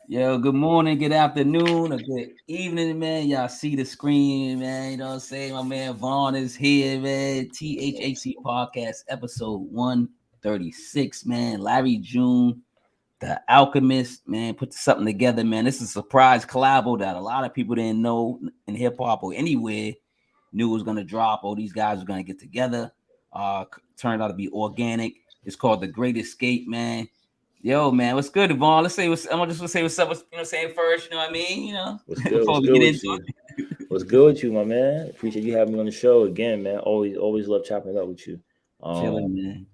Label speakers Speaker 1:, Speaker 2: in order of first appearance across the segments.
Speaker 1: Yo, good morning, good afternoon, or good evening, man. Y'all see the screen, man. You know what I'm saying? My man Vaughn is here, man. THHC podcast episode 136, man. Larry June, the Alchemist, man, put something together, man. This is a surprise collabo that a lot of people didn't know in hip hop or anywhere knew was gonna drop. Oh, these guys were gonna get together. Turned out to be organic. It's called The Great Escape, man. Yo, man, what's good, Vaughn? Let's say what's. I'm just gonna say what's up. Saying first. You know what I mean?
Speaker 2: What's good?
Speaker 1: Before
Speaker 2: What's
Speaker 1: we
Speaker 2: good
Speaker 1: get
Speaker 2: with
Speaker 1: into
Speaker 2: you?
Speaker 1: it.
Speaker 2: What's good with you, my man? Appreciate you having me on the show again, man. Always love chopping it up with you.
Speaker 1: Chilling, man.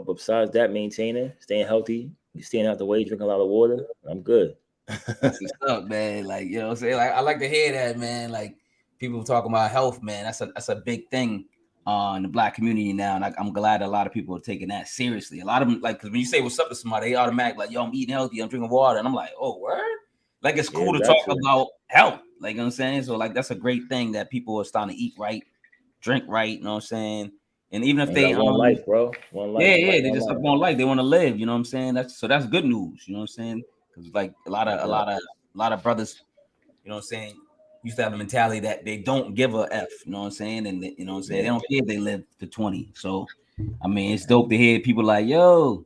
Speaker 2: But besides that, maintaining, staying healthy, staying out the way, drinking a lot of water. I'm good.
Speaker 1: That's what's up, man. Like, you know what I'm saying? Like, I like to hear that, man. Like, people talking about health, man. That's a big thing in the black community now. And I'm glad a lot of people are taking that seriously. A lot of them, like, because when you say what's up to somebody, they automatically like, yo, I'm eating healthy, I'm drinking water. And I'm like, oh, word? Like, it's
Speaker 2: Yeah,
Speaker 1: cool to talk
Speaker 2: exactly.
Speaker 1: about health. Like, you know what I'm saying? So, like, that's a great thing that people are starting to eat right, drink right, you know what I'm saying? And even if
Speaker 2: And
Speaker 1: they
Speaker 2: got one life, bro. One life.
Speaker 1: yeah, they
Speaker 2: One
Speaker 1: just up
Speaker 2: life.
Speaker 1: on life. They want to live. You know what I'm saying? That's good news. You know what I'm saying? Because like
Speaker 2: Yeah.
Speaker 1: a lot of brothers, you know what I'm saying, used to have the mentality that they don't give a f. You know what I'm saying? And you know what I'm saying? They
Speaker 2: Yeah.
Speaker 1: don't care if they live to 20. So I mean, it's dope to hear people like, yo,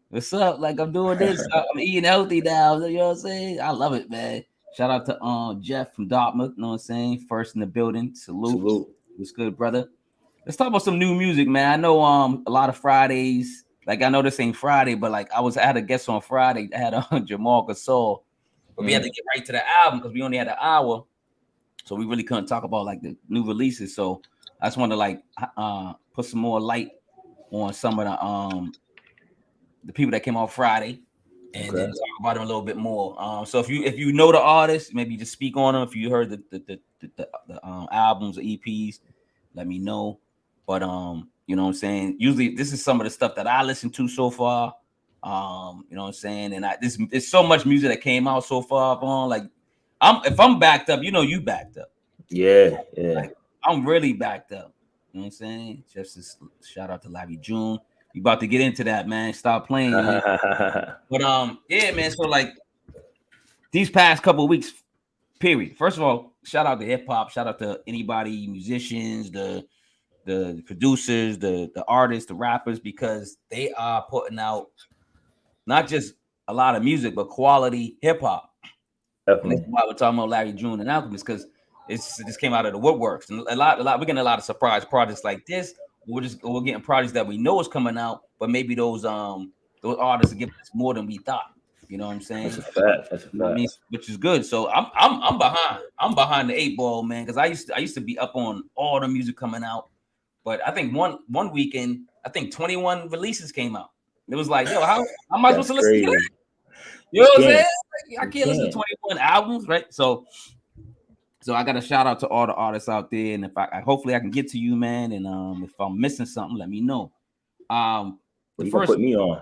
Speaker 1: what's up? Like I'm doing this. I'm eating healthy now. You know what I'm saying? I love it, man. Shout out to Jeff from Dartmouth. You know what I'm saying? First in the building. Salute.
Speaker 2: Salute.
Speaker 1: What's good, brother? Let's talk about some new music, man. I know a lot of Fridays. Like I know this ain't Friday, but like I had a guest on Friday. I had Jamal Gasol, but we had to
Speaker 2: Mm.
Speaker 1: get right to the album because we only had an hour, so we really couldn't talk about like the new releases. So I just want to like put some more light on some of the people that came out Friday, and then
Speaker 2: Okay.
Speaker 1: talk about them a little bit more. So if you know the artist, maybe just speak on them. If you heard the albums or EPs, let me know. But you know what I'm saying? Usually this is some of the stuff that I listened to so far. You know what I'm saying? And there's so much music that came out so far on. Like if I'm backed up, you know you backed up.
Speaker 2: Yeah. Yeah.
Speaker 1: Like I'm really backed up. You know what I'm saying? Just a shout out to Larry June. We about to get into that, man. Stop playing, man. But yeah, man. So like these past couple of weeks, period. First of all, shout out to hip hop. Shout out to anybody, musicians, the producers, the artists, the rappers, because they are putting out not just a lot of music, but quality hip hop. And this is
Speaker 2: Definitely.
Speaker 1: why we're talking about Larry June and Alchemist, because this came out of the woodworks. And we're getting a lot of surprise projects like this. We're getting projects that we know is coming out, but maybe those artists are giving us more than we thought. You know what I'm
Speaker 2: That's a
Speaker 1: saying?
Speaker 2: fact. That's a
Speaker 1: You know what I mean?
Speaker 2: fact.
Speaker 1: Which is good. So I'm behind. I'm behind the eight ball, man, because I used to be up on all the music coming out. But I think one weekend, I think 21 releases came out. It was like, yo, how am I supposed
Speaker 2: That's
Speaker 1: to listen to that?
Speaker 2: crazy.
Speaker 1: You know
Speaker 2: You
Speaker 1: what I'm saying?
Speaker 2: can't.
Speaker 1: Like, I
Speaker 2: You
Speaker 1: can't listen to
Speaker 2: can't.
Speaker 1: 21 albums, right? So I got a shout out to all the artists out there. And if hopefully I can get to you, man. And if I'm missing something, let me know. The
Speaker 2: Well, you gonna
Speaker 1: first
Speaker 2: put me on?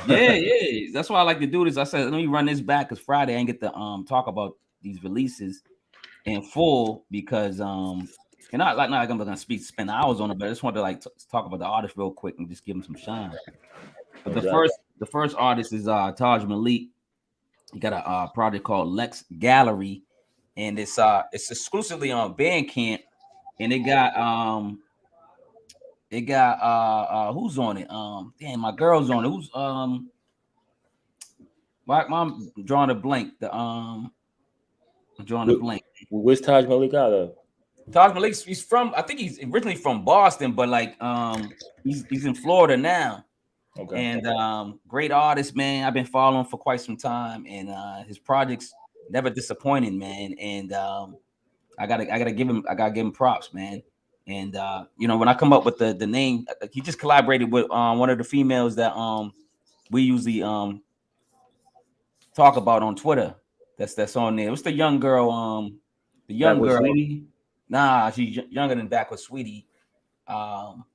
Speaker 1: yeah. That's why I like to do this. I said, let me run this back because Friday I didn't get to talk about these releases in full because and I like not gonna spend hours on it, but I just wanted to like talk about the artist real quick and just give him some shine. But
Speaker 2: No doubt.
Speaker 1: the first artist is Taj Malik. He got a project called Lex Gallery, and it's exclusively on Bandcamp, and it got who's on it? Damn, my girl's on it. Who's my mom drawing a blank. I'm drawing a blank.
Speaker 2: Where's Taj Malik out of?
Speaker 1: Taj Malik, he's from, I think he's originally from Boston, but like he's in Florida now.
Speaker 2: Okay.
Speaker 1: And great artist, man. I've been following for quite some time, and his projects never disappointing, man. And I gotta give him props, man. And you know, when I come up with the name, he just collaborated with one of the females that we usually talk about on Twitter. That's on there. What's the young girl? The
Speaker 2: Back
Speaker 1: young
Speaker 2: with
Speaker 1: girl.
Speaker 2: Sweetie.
Speaker 1: Nah, she's younger than back with Sweetie. Um,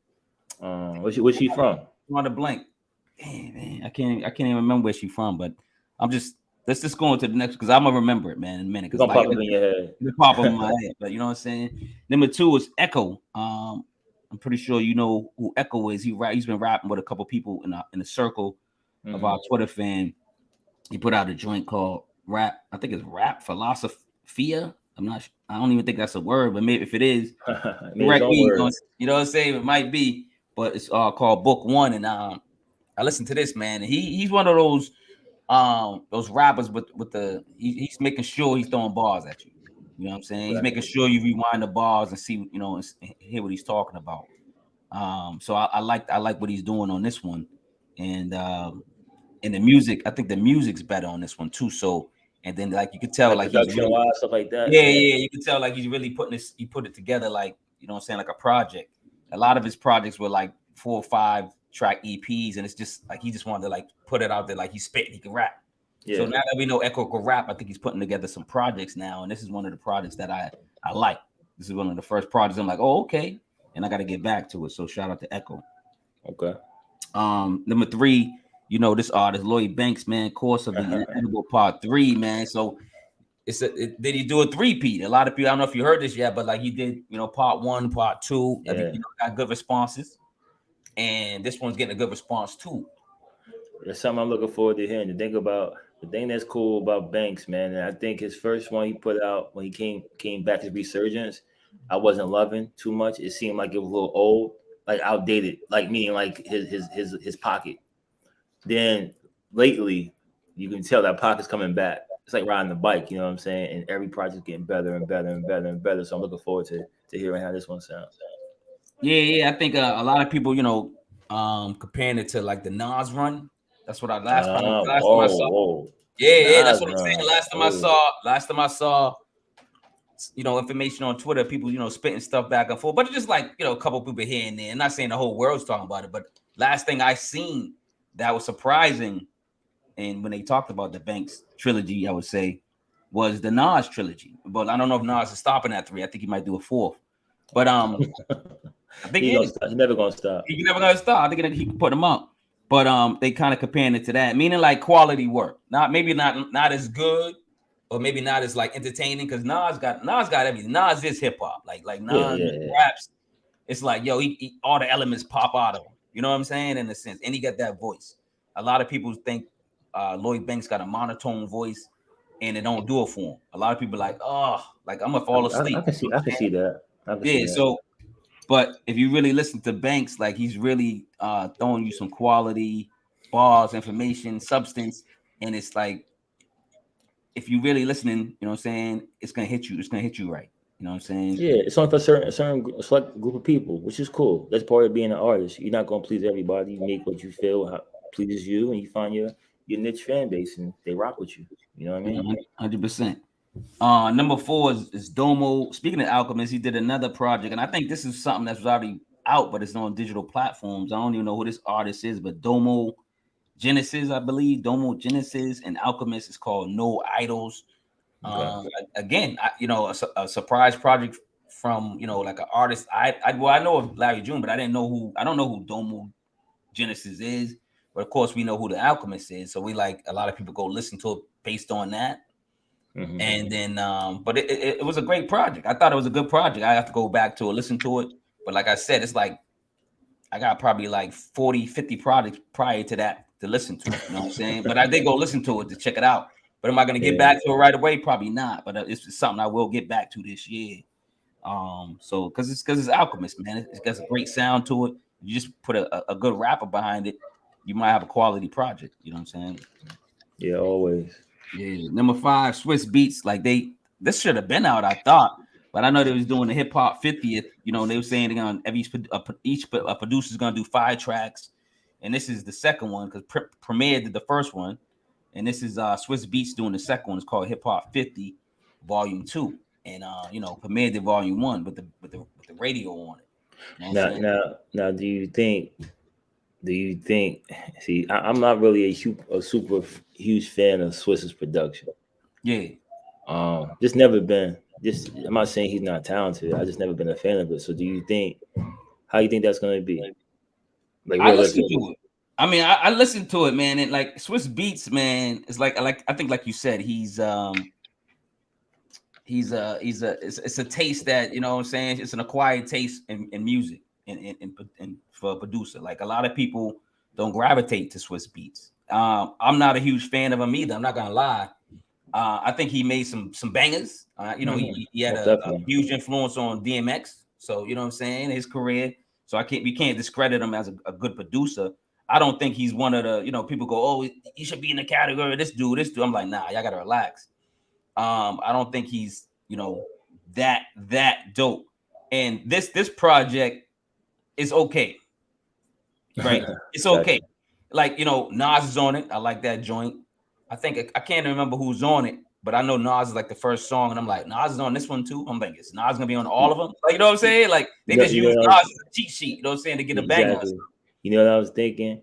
Speaker 2: Where's she from?
Speaker 1: on the blank. Damn, man, I can't even remember where she's from. But I'm just let's just go into the next because I'm gonna remember it, man, in a minute.
Speaker 2: It's
Speaker 1: Because
Speaker 2: gonna
Speaker 1: like
Speaker 2: pop up in your head.
Speaker 1: it pop up in my head. But you know what I'm saying. Number two is Echo. I'm pretty sure you know who Echo is. He's been rapping with a couple people in the circle of
Speaker 2: Hmm.
Speaker 1: our Twitter fan. He put out a joint called rap. I think it's rap philosophia. I don't even think that's a word, but maybe if it is,
Speaker 2: I mean, his
Speaker 1: correct
Speaker 2: own
Speaker 1: me.
Speaker 2: words.
Speaker 1: You know what I'm saying? It might be, but it's called Book One, and I listened to this man. And he's one of those rappers he's making sure he's throwing bars at you. You know what I'm saying?
Speaker 2: Okay.
Speaker 1: He's making sure you rewind the bars and see, and hear what he's talking about. So I like what he's doing on this one, and the music. I think the music's better on this one too. So, and then like you could tell,
Speaker 2: Like
Speaker 1: like he's
Speaker 2: production
Speaker 1: really,
Speaker 2: wise, stuff like that.
Speaker 1: yeah, you can tell like he's really putting this. He put it together like, you know what I'm saying, like a project. A lot of his projects were like 4 or 5 track EPs, and it's just like he just wanted to like put it out there, like he's spitting, he can rap.
Speaker 2: Yeah.
Speaker 1: So now that we know Echo can rap, I think he's putting together some projects now, and this is one of the projects that I like. This is one of the first projects I'm like, oh, okay, and I got to get back to it. So shout out to Echo.
Speaker 2: Okay.
Speaker 1: Number 3, this artist Lloyd Banks, man, Course of the Inevitable Part 3, man. So did he do a 3-peat? A lot of people, I don't know if you heard this yet, but like he did, Part 1, Part 2.
Speaker 2: Yeah.
Speaker 1: I think got good responses, and this one's getting a good response too.
Speaker 2: That's something I'm looking forward to hearing. To think about the thing that's cool about Banks, man. And I think his first one he put out when he came back, his resurgence, I wasn't loving too much. It seemed like it was a little old, like outdated, like meaning like his pocket. Then lately, you can tell that pocket's coming back. It's like riding the bike, you know what I'm saying? And every project's getting better and better and better and better. So I'm looking forward to hearing how this one sounds.
Speaker 1: Yeah. I think a lot of people, comparing it to like the Nas run. That's what last time I saw.
Speaker 2: Whoa.
Speaker 1: Yeah, that's what I'm
Speaker 2: Nas
Speaker 1: saying.
Speaker 2: run.
Speaker 1: Last time I saw, information on Twitter, people, spitting stuff back and forth, but it's just like, a couple people here and there. I'm not saying the whole world's talking about it, but last thing I seen that was surprising, and when they talked about the Banks trilogy, I would say, was the Nas trilogy. But I don't know if Nas is stopping at 3. I think he might do a 4th. But I think
Speaker 2: he's never gonna stop.
Speaker 1: He's never gonna stop. I think he can put them up. But they kind of comparing it to that, meaning like quality work. Not as good, or maybe not as like entertaining, because Nas got everything. Nas is hip hop. Like Nas raps. It's like, yo, he all the elements pop out of him. You know what I'm saying? In a sense, and he got that voice. A lot of people think Lloyd Banks got a monotone voice, and it don't do it for him. A lot of people like, oh, like I'm gonna fall asleep.
Speaker 2: I can see that.
Speaker 1: So, but if you really listen to Banks, like he's really throwing you some quality bars, information, substance, and it's like, if you really listening, you know what I'm saying, it's gonna hit you. It's gonna hit you right. You know what I'm saying?
Speaker 2: Yeah, it's only for a certain select group of people, which is cool. That's part of being an artist. You're not gonna please everybody. You make what you feel pleases you, and you find your niche fan base, and they rock with you. You know what I mean?
Speaker 1: 100%. Number 4 is Domo. Speaking of Alchemist, he did another project, and I think this is something that's already out, but it's on digital platforms. I don't even know who this artist is, but Domo Genesis, I believe. Domo Genesis and Alchemist is called No Idols. Okay. Again, a surprise project from like an artist. I know of Larry June, but I don't know who Domo Genesis is. But of course, we know who the Alchemist is. So we like a lot of people go listen to it based on that. Mm-hmm. And then, but it was a great project. I thought it was a good project. I have to go back to it, listen to it. But like I said, it's like I got probably like 40, 50 projects prior to that to listen to. You know what I'm saying? But I did go listen to it to check it out. But am I going to get back to it right away? Probably not. But it's something I will get back to this year. So because it's Alchemist, man. It's got a great sound to it. You just put a good rapper behind it, you might have a quality project. You know what I'm saying?
Speaker 2: Yeah, always.
Speaker 1: Yeah. Number 5, Swiss Beats. Like this should have been out, I thought. But I know they was doing the hip hop 50th. They were saying they're gonna each producer's gonna do 5 tracks, and this is the second one because Premier did the first one, and this is Swiss Beats doing the second one. It's called Hip Hop 50, Volume 2, and Premier did Volume 1 with the radio on it.
Speaker 2: You know now, do you think? See, I'm not really a super huge fan of Swiss's production.
Speaker 1: Yeah.
Speaker 2: Just never been. I'm not saying he's not talented. I just never been a fan of it. So, how do you think that's going to be? Like,
Speaker 1: I listened to it. I mean, I listened to it, man, and like Swiss Beats, man, it's like I think, like you said, it's a taste that, you know what I'm saying, it's an acquired taste in music and for a producer. Like a lot of people don't gravitate to Swiss Beats. I'm not a huge fan of him either. I'm not gonna lie, I think he made some bangers. You know, he had a huge influence on DMX. So you know what I'm saying, his career. So we can't discredit him as a good producer. I don't think he's one of the, you know, people go, oh, he should be in the category of this dude. I'm like, nah, y'all gotta relax. I don't think he's, you know, that dope. And this project is okay. Right? It's okay. Like, you know, Nas is on it. I like that joint. I think I can't remember who's on it, but I know Nas is like the first song, and I'm like, Nas is on this one too. I'm like, is Nas gonna be on all of them? Like, you know what I'm saying? Like, they just use Nas as a cheat sheet, you know what I'm saying, to get a bang on.
Speaker 2: You know what I was thinking?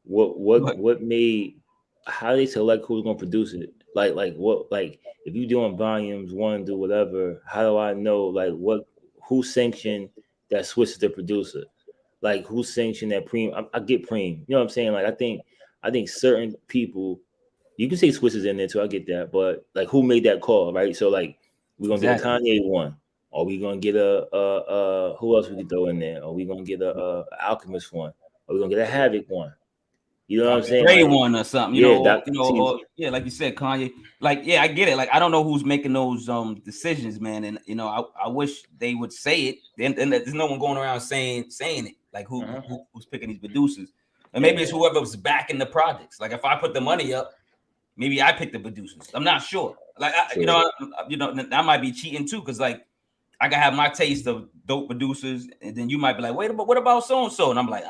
Speaker 2: What made, how they select who's gonna produce it? Like if you doing volumes 1 through whatever, how do I know like who sanctioned that Swiss is the producer? Like who sanctioned that Preem? I get Preem. You know what I'm saying? Like I think certain people, you can say Swiss is in there too. I get that, but like who made that call, right? So like we're gonna get a Kanye one, or we gonna get a who else we can throw in there? Or we gonna get a Alchemist one, or we gonna get a Havoc one. You know what I'm saying?
Speaker 1: Like, one or something, you know, yeah, like you said, Kanye. Like, yeah, I get it. Like, I don't know who's making those decisions, man. And you know, I wish they would say it. And there's no one going around saying it. Like who's picking these producers? And maybe it's whoever was backing the projects. Like if I put the money up, maybe I pick the producers. I'm not sure. Like you know, that might be cheating too, because like I can have my taste of dope producers, and then you might be like, wait, but what about so and so? And I'm like,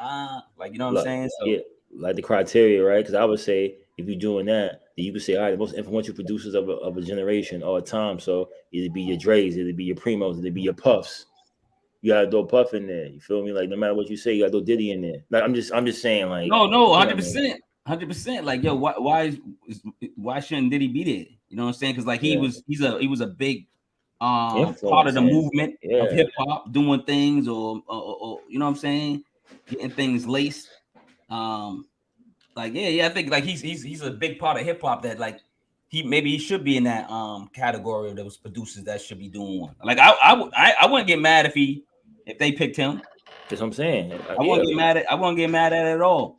Speaker 1: like, you know what I'm saying? So
Speaker 2: yeah, like the criteria, right? Because I would say if you're doing that, then you could say, all right, the most influential producers of a generation or a time. So it'd be your Dre's, it'd be your Primos, it'd be your Puffs. You gotta throw Puff in there. You feel me? Like no matter what you say, you gotta throw Diddy in there. Like I'm just saying, like
Speaker 1: no, 100%. Like yo, why shouldn't Diddy be there? You know what I'm saying? Because like he was a big part of the movement of hip hop, doing things or you know what I'm saying, getting things laced. Like I think like he's a big part of hip hop that like he should be in that category of those producers that should be doing one. Like I wouldn't get mad if they picked him.
Speaker 2: That's what I'm saying.
Speaker 1: I wouldn't get mad at it at all.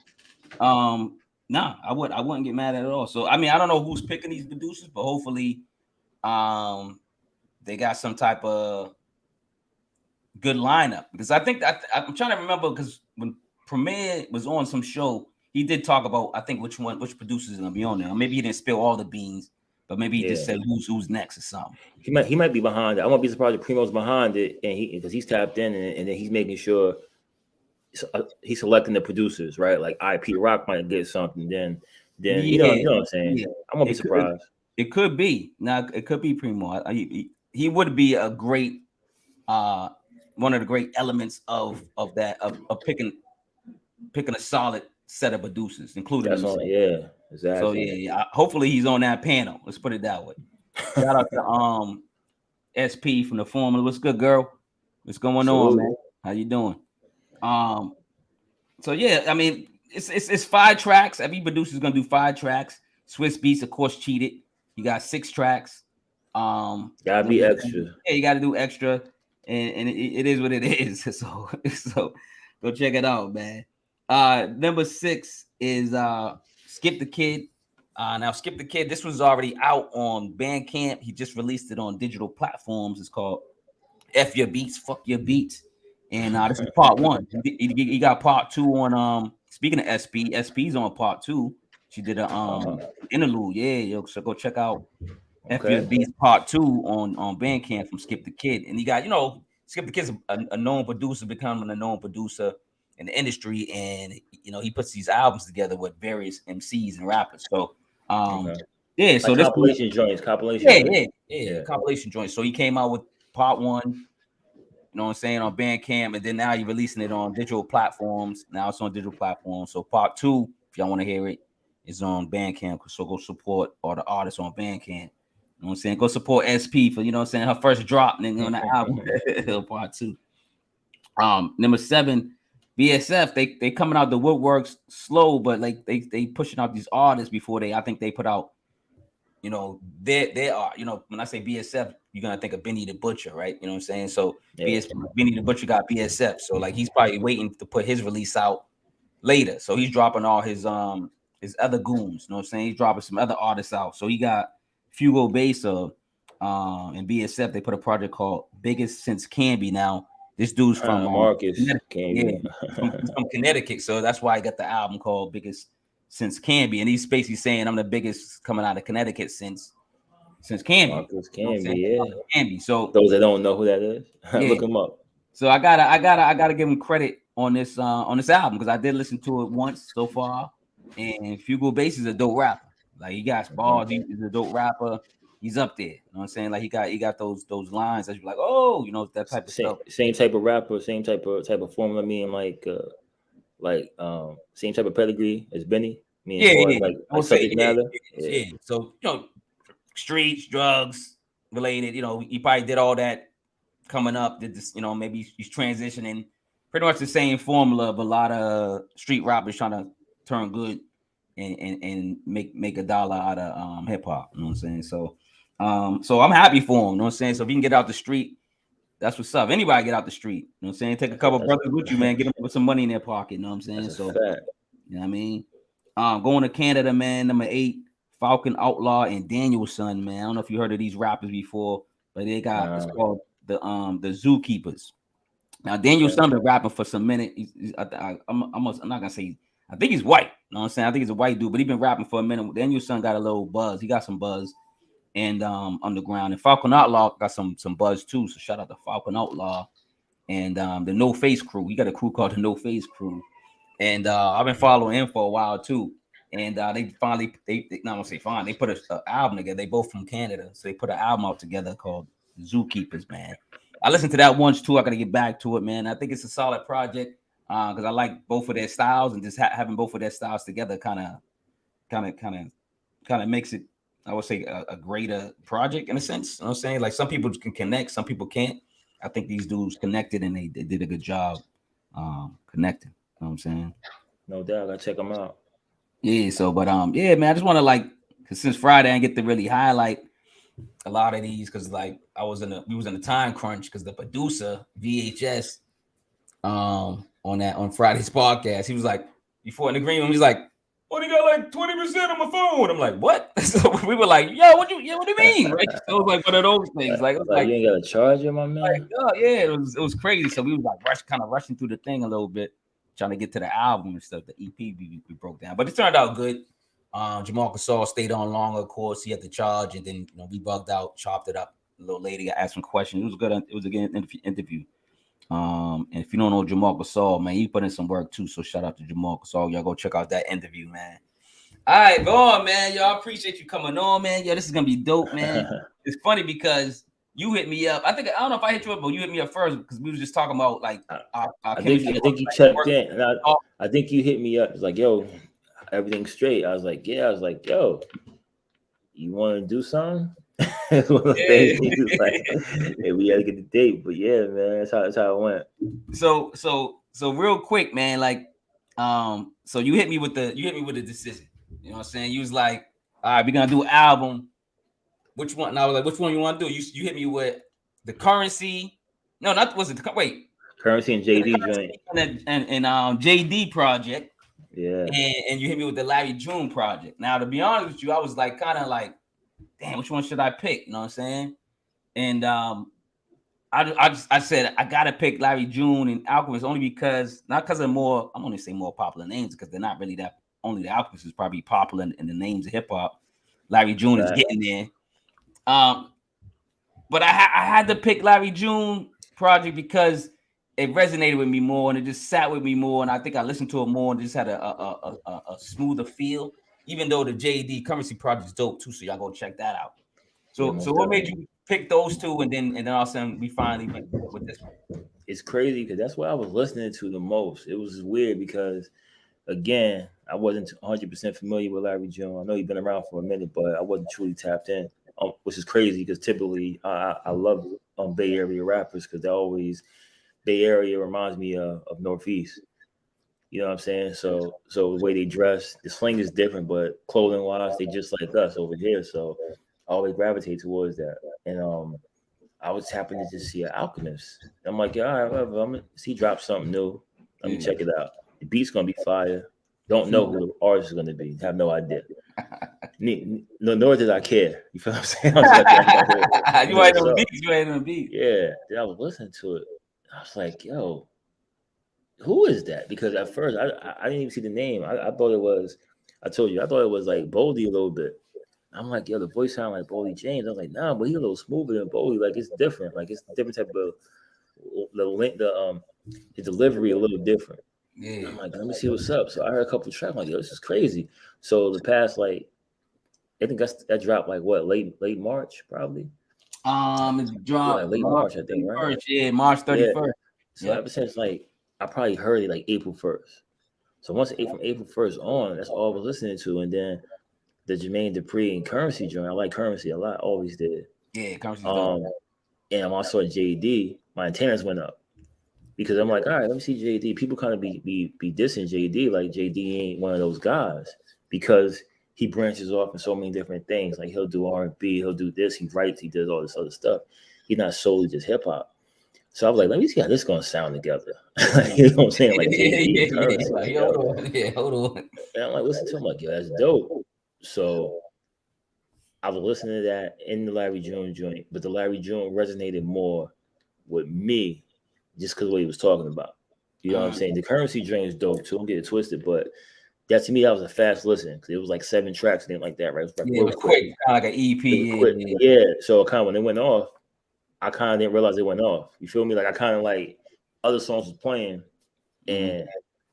Speaker 1: No, I wouldn't get mad at it at all. So I mean, I don't know who's picking these producers, but hopefully they got some type of good lineup, because I think I'm trying to remember, because when Premier was on some show, he did talk about, I think, which producers are gonna be on there. Maybe he didn't spill all the beans, but maybe he just said who's next or something.
Speaker 2: He might be behind it. I won't be surprised if Primo's behind it, and because he's tapped in, and then he's making sure he's selecting the producers, right? Like IP Rock might get something, then you know what I'm saying. Yeah. I won't be surprised.
Speaker 1: It could be. Now it could be Primo. He would be a great one of the great elements of picking a solid set of producers, including
Speaker 2: exactly.
Speaker 1: So hopefully he's on that panel. Let's put it that way. Shout out to SP from the Formula. What's good, girl? What's going on, man? How you doing? So yeah, I mean, it's 5 tracks. Every producer's gonna do 5 tracks. Swiss Beats, of course, cheated. You got 6 tracks.
Speaker 2: Gotta be extra.
Speaker 1: Yeah, you gotta do extra, and it is what it is. So go check it out, man. Number 6 is Skip the Kid. Now Skip the Kid, this was already out on Bandcamp. He just released it on digital platforms. It's called F Your Beats, Fuck Your Beats. And this is part 1. He got part 2 on speaking of SP's on part 2. She did a interlude. Yeah, so go check out F Your Beats part 2 on Bandcamp from Skip the Kid. And he got, Skip the Kid's a known producer, becoming a known producer in the industry, and he puts these albums together with various MCs and rappers. So yeah, so
Speaker 2: like compilation joints.
Speaker 1: Compilation joints. So he came out with part 1, you know what I'm saying, on Bandcamp, and then now you're releasing it on digital platforms. Now it's on digital platforms. So part 2, if y'all want to hear it, is on Bandcamp. So go support all the artists on Bandcamp. You know what I'm saying? Go support SP for, her first drop, nigga, on the album. Part 2. Number 7, BSF. They coming out the woodworks slow, but like they pushing out these artists before I think they put out, they are, when I say BSF, you're gonna think of Benny the Butcher, right? You know what I'm saying? So Benny the Butcher got BSF. So like he's probably waiting to put his release out later. So he's dropping all his other goons, you know what I'm saying? He's dropping some other artists out. So he got Fugo Besa and BSF, they put a project called Biggest Since Canby. Now, this dude's from
Speaker 2: Marcus
Speaker 1: yeah,
Speaker 2: Canby.
Speaker 1: he's from Connecticut, so that's why I got the album called Biggest Since Canby. And he's basically saying I'm the biggest coming out of Connecticut since Canby.
Speaker 2: Marcus
Speaker 1: You know
Speaker 2: Canby, yeah.
Speaker 1: Canby. So
Speaker 2: those that don't know who that is,
Speaker 1: yeah.
Speaker 2: look him up.
Speaker 1: So I gotta give him credit on this album because I did listen to it once so far. And Fugo Bass is a dope rapper. Like he got bars, he's a dope rapper. He's up there. You know what I'm saying? Like he got those lines that you're like, oh, you know, that type of stuff.
Speaker 2: Same type of rapper, same type of formula. I mean, same type of pedigree as Benny. I mean, like subject matter.
Speaker 1: Yeah. So you know, streets, drugs related. You know, he probably did all that coming up. Did this, you know, maybe he's transitioning. Pretty much the same formula of a lot of street rappers trying to turn good and make a dollar out of hip hop. You know what I'm saying? So I'm happy for him. You know what I'm saying? So if he can get out the street, that's what's up. Anybody get out the street. You know what I'm saying? Take a couple brothers with you, man. Get them with some money in their pocket. You know what I'm saying? So you know what I mean? Going to Canada, man. Number 8, Falcon Outlaw and Danielson, man. I don't know if you heard of these rappers before, but they got it's called the Zookeepers. Now Danielson been rapping for some minute. I'm not gonna say. I think he's white. You know what I'm saying? I think he's a white dude, but he's been rapping for a minute. Danielson got a little buzz. He got some buzz and underground. And Falcon Outlaw got some buzz too. So shout out to Falcon Outlaw and the No Face crew. He got a crew called the No Face crew. And I've been following him for a while too. And they finally they not gonna say fine. They put an album together. They both from Canada, so they put an album out together called Zookeepers, man. I listened to that once too. I gotta get back to it, man. I think it's a solid project because I like both of their styles, and just having both of their styles together kind of makes it, I would say, a greater project in a sense. You know what I'm saying? Like some people can connect, some people can't. I think these dudes connected, and they did a good job connecting. You know what I'm saying?
Speaker 2: No doubt, I gotta check them out.
Speaker 1: Yeah. So, but yeah, man. I just want to cause since Friday, I get to really highlight a lot of these because we was in a time crunch because the producer VHS on Friday's podcast, he was like, before in the green room, he's like, "Well, he got like 20% on my phone." I'm like, "What?" So we were like, "Yo, what do you mean?" Right? So it was like one of those things. Like you
Speaker 2: ain't got a charger, my man.
Speaker 1: Like, oh yeah, it was crazy. So we was like rushing through the thing a little bit, trying to get to the album and stuff. The EP we broke down, but it turned out good. Jamal Gasol stayed on longer, of course. He had to charge, and then we bugged out, chopped it up a little later, asked some questions. It was good. It was a good interview. And if you don't know Jamal Gasol, man, he put in some work too. So shout out to Jamal Gasol. Y'all go check out that interview, man. All right, go on, man. Y'all appreciate you coming on, man. Yo, this is gonna be dope, man. It's funny because you hit me up. I don't know if I hit you up, but you hit me up first because we was just talking about like.
Speaker 2: I think you checked in, and I think you hit me up. It's like, yo, everything's straight. I was like, yeah. I was like, yo, you want to do something? It's one of those things. Like, hey, we got to get the date. But yeah, man, that's how it went.
Speaker 1: So real quick, man. Like, so you hit me with the decision. You know what I'm saying? You was like, all right, we're gonna do an album. Which one? And I was like, which one you want to do? You hit me with the Currency. No, not was it? Wait,
Speaker 2: Currency and JD joint
Speaker 1: and JD project.
Speaker 2: Yeah,
Speaker 1: and you hit me with the Larry June project. Now, to be honest with you, I was like, kind of like, damn, which one should I pick? You know what I'm saying? And I said I gotta pick Larry June and Alchemist only because not because of more. I'm only saying more popular names because they're not really that. Only the Alchemist is probably popular in the names of hip hop. Larry June is getting there. But I had to pick Larry June project because it resonated with me more and it just sat with me more. And I think I listened to it more and just had a smoother feel, even though the JD Currency project is dope too. So y'all go check that out. So what made you pick those two? And then all of a sudden we finally went with this one.
Speaker 2: It's crazy because that's what I was listening to the most. It was weird because, again, I wasn't 100% familiar with Larry June. I know he's been around for a minute, but I wasn't truly tapped in, which is crazy because typically I love Bay Area rappers because they're always – Bay Area reminds me of Northeast. You know what I'm saying? So the way they dress, the slang is different, but clothing wise, they just like us over here. So I always gravitate towards that. And I was happy to just see an Alchemist. I'm like, yeah, all right, whatever. I'm gonna see drop something new. Let me check it out. The beat's gonna be fire. Don't know who the artist is gonna be. Have no idea. No, nor did I care. You feel what I'm saying? I was like,
Speaker 1: You ain't on beats. You ain't on beats.
Speaker 2: Yeah. Then I was listening to it. I was like, yo, who is that? Because at first I didn't even see the name. I thought it was. I told you I thought it was like Boldy a little bit. I'm like, yo, the voice sound like Boldy James. I was like, nah, but he's a little smoother than Boldy. Like it's different. Like it's a different type of his delivery a little different.
Speaker 1: Yeah.
Speaker 2: I'm like, let me see what's up. So I heard a couple of tracks. I'm like, yo, this is crazy. So the past I think that dropped like what late March probably.
Speaker 1: It dropped
Speaker 2: late March, I think, right?
Speaker 1: Yeah, March 31st. Yeah.
Speaker 2: So ever since I probably heard it like April 1st. So once from April 1st on, that's all I was listening to. And then the Jermaine Dupri and Currency joint. I like Currency a lot, always did.
Speaker 1: Yeah, Currency.
Speaker 2: And I'm also at JD, my antennas went up. Because I'm like, all right, let me see JD. People kind of be dissing JD, like JD ain't one of those guys. Because he branches off in so many different things. Like he'll do R&B, he'll do this, he writes, he does all this other stuff. He's not solely just hip hop. So I was like, let me see how this is gonna sound together. You know what I'm saying? Like
Speaker 1: hold on.
Speaker 2: And I'm like, listen to him, like, yo, that's dope. So I was listening to that in the Larry June joint, but the Larry June resonated more with me just because of what he was talking about. You know what I'm saying? The Currency joint is dope too. Don't get it twisted, but that to me, that was a fast listen because it was like 7 tracks, anything like that, right? It was
Speaker 1: real quick, kind of like an EP.
Speaker 2: Yeah. So kind of when it went off, I kind of didn't realize it went off. You feel me? Like I kind of like other songs was playing, and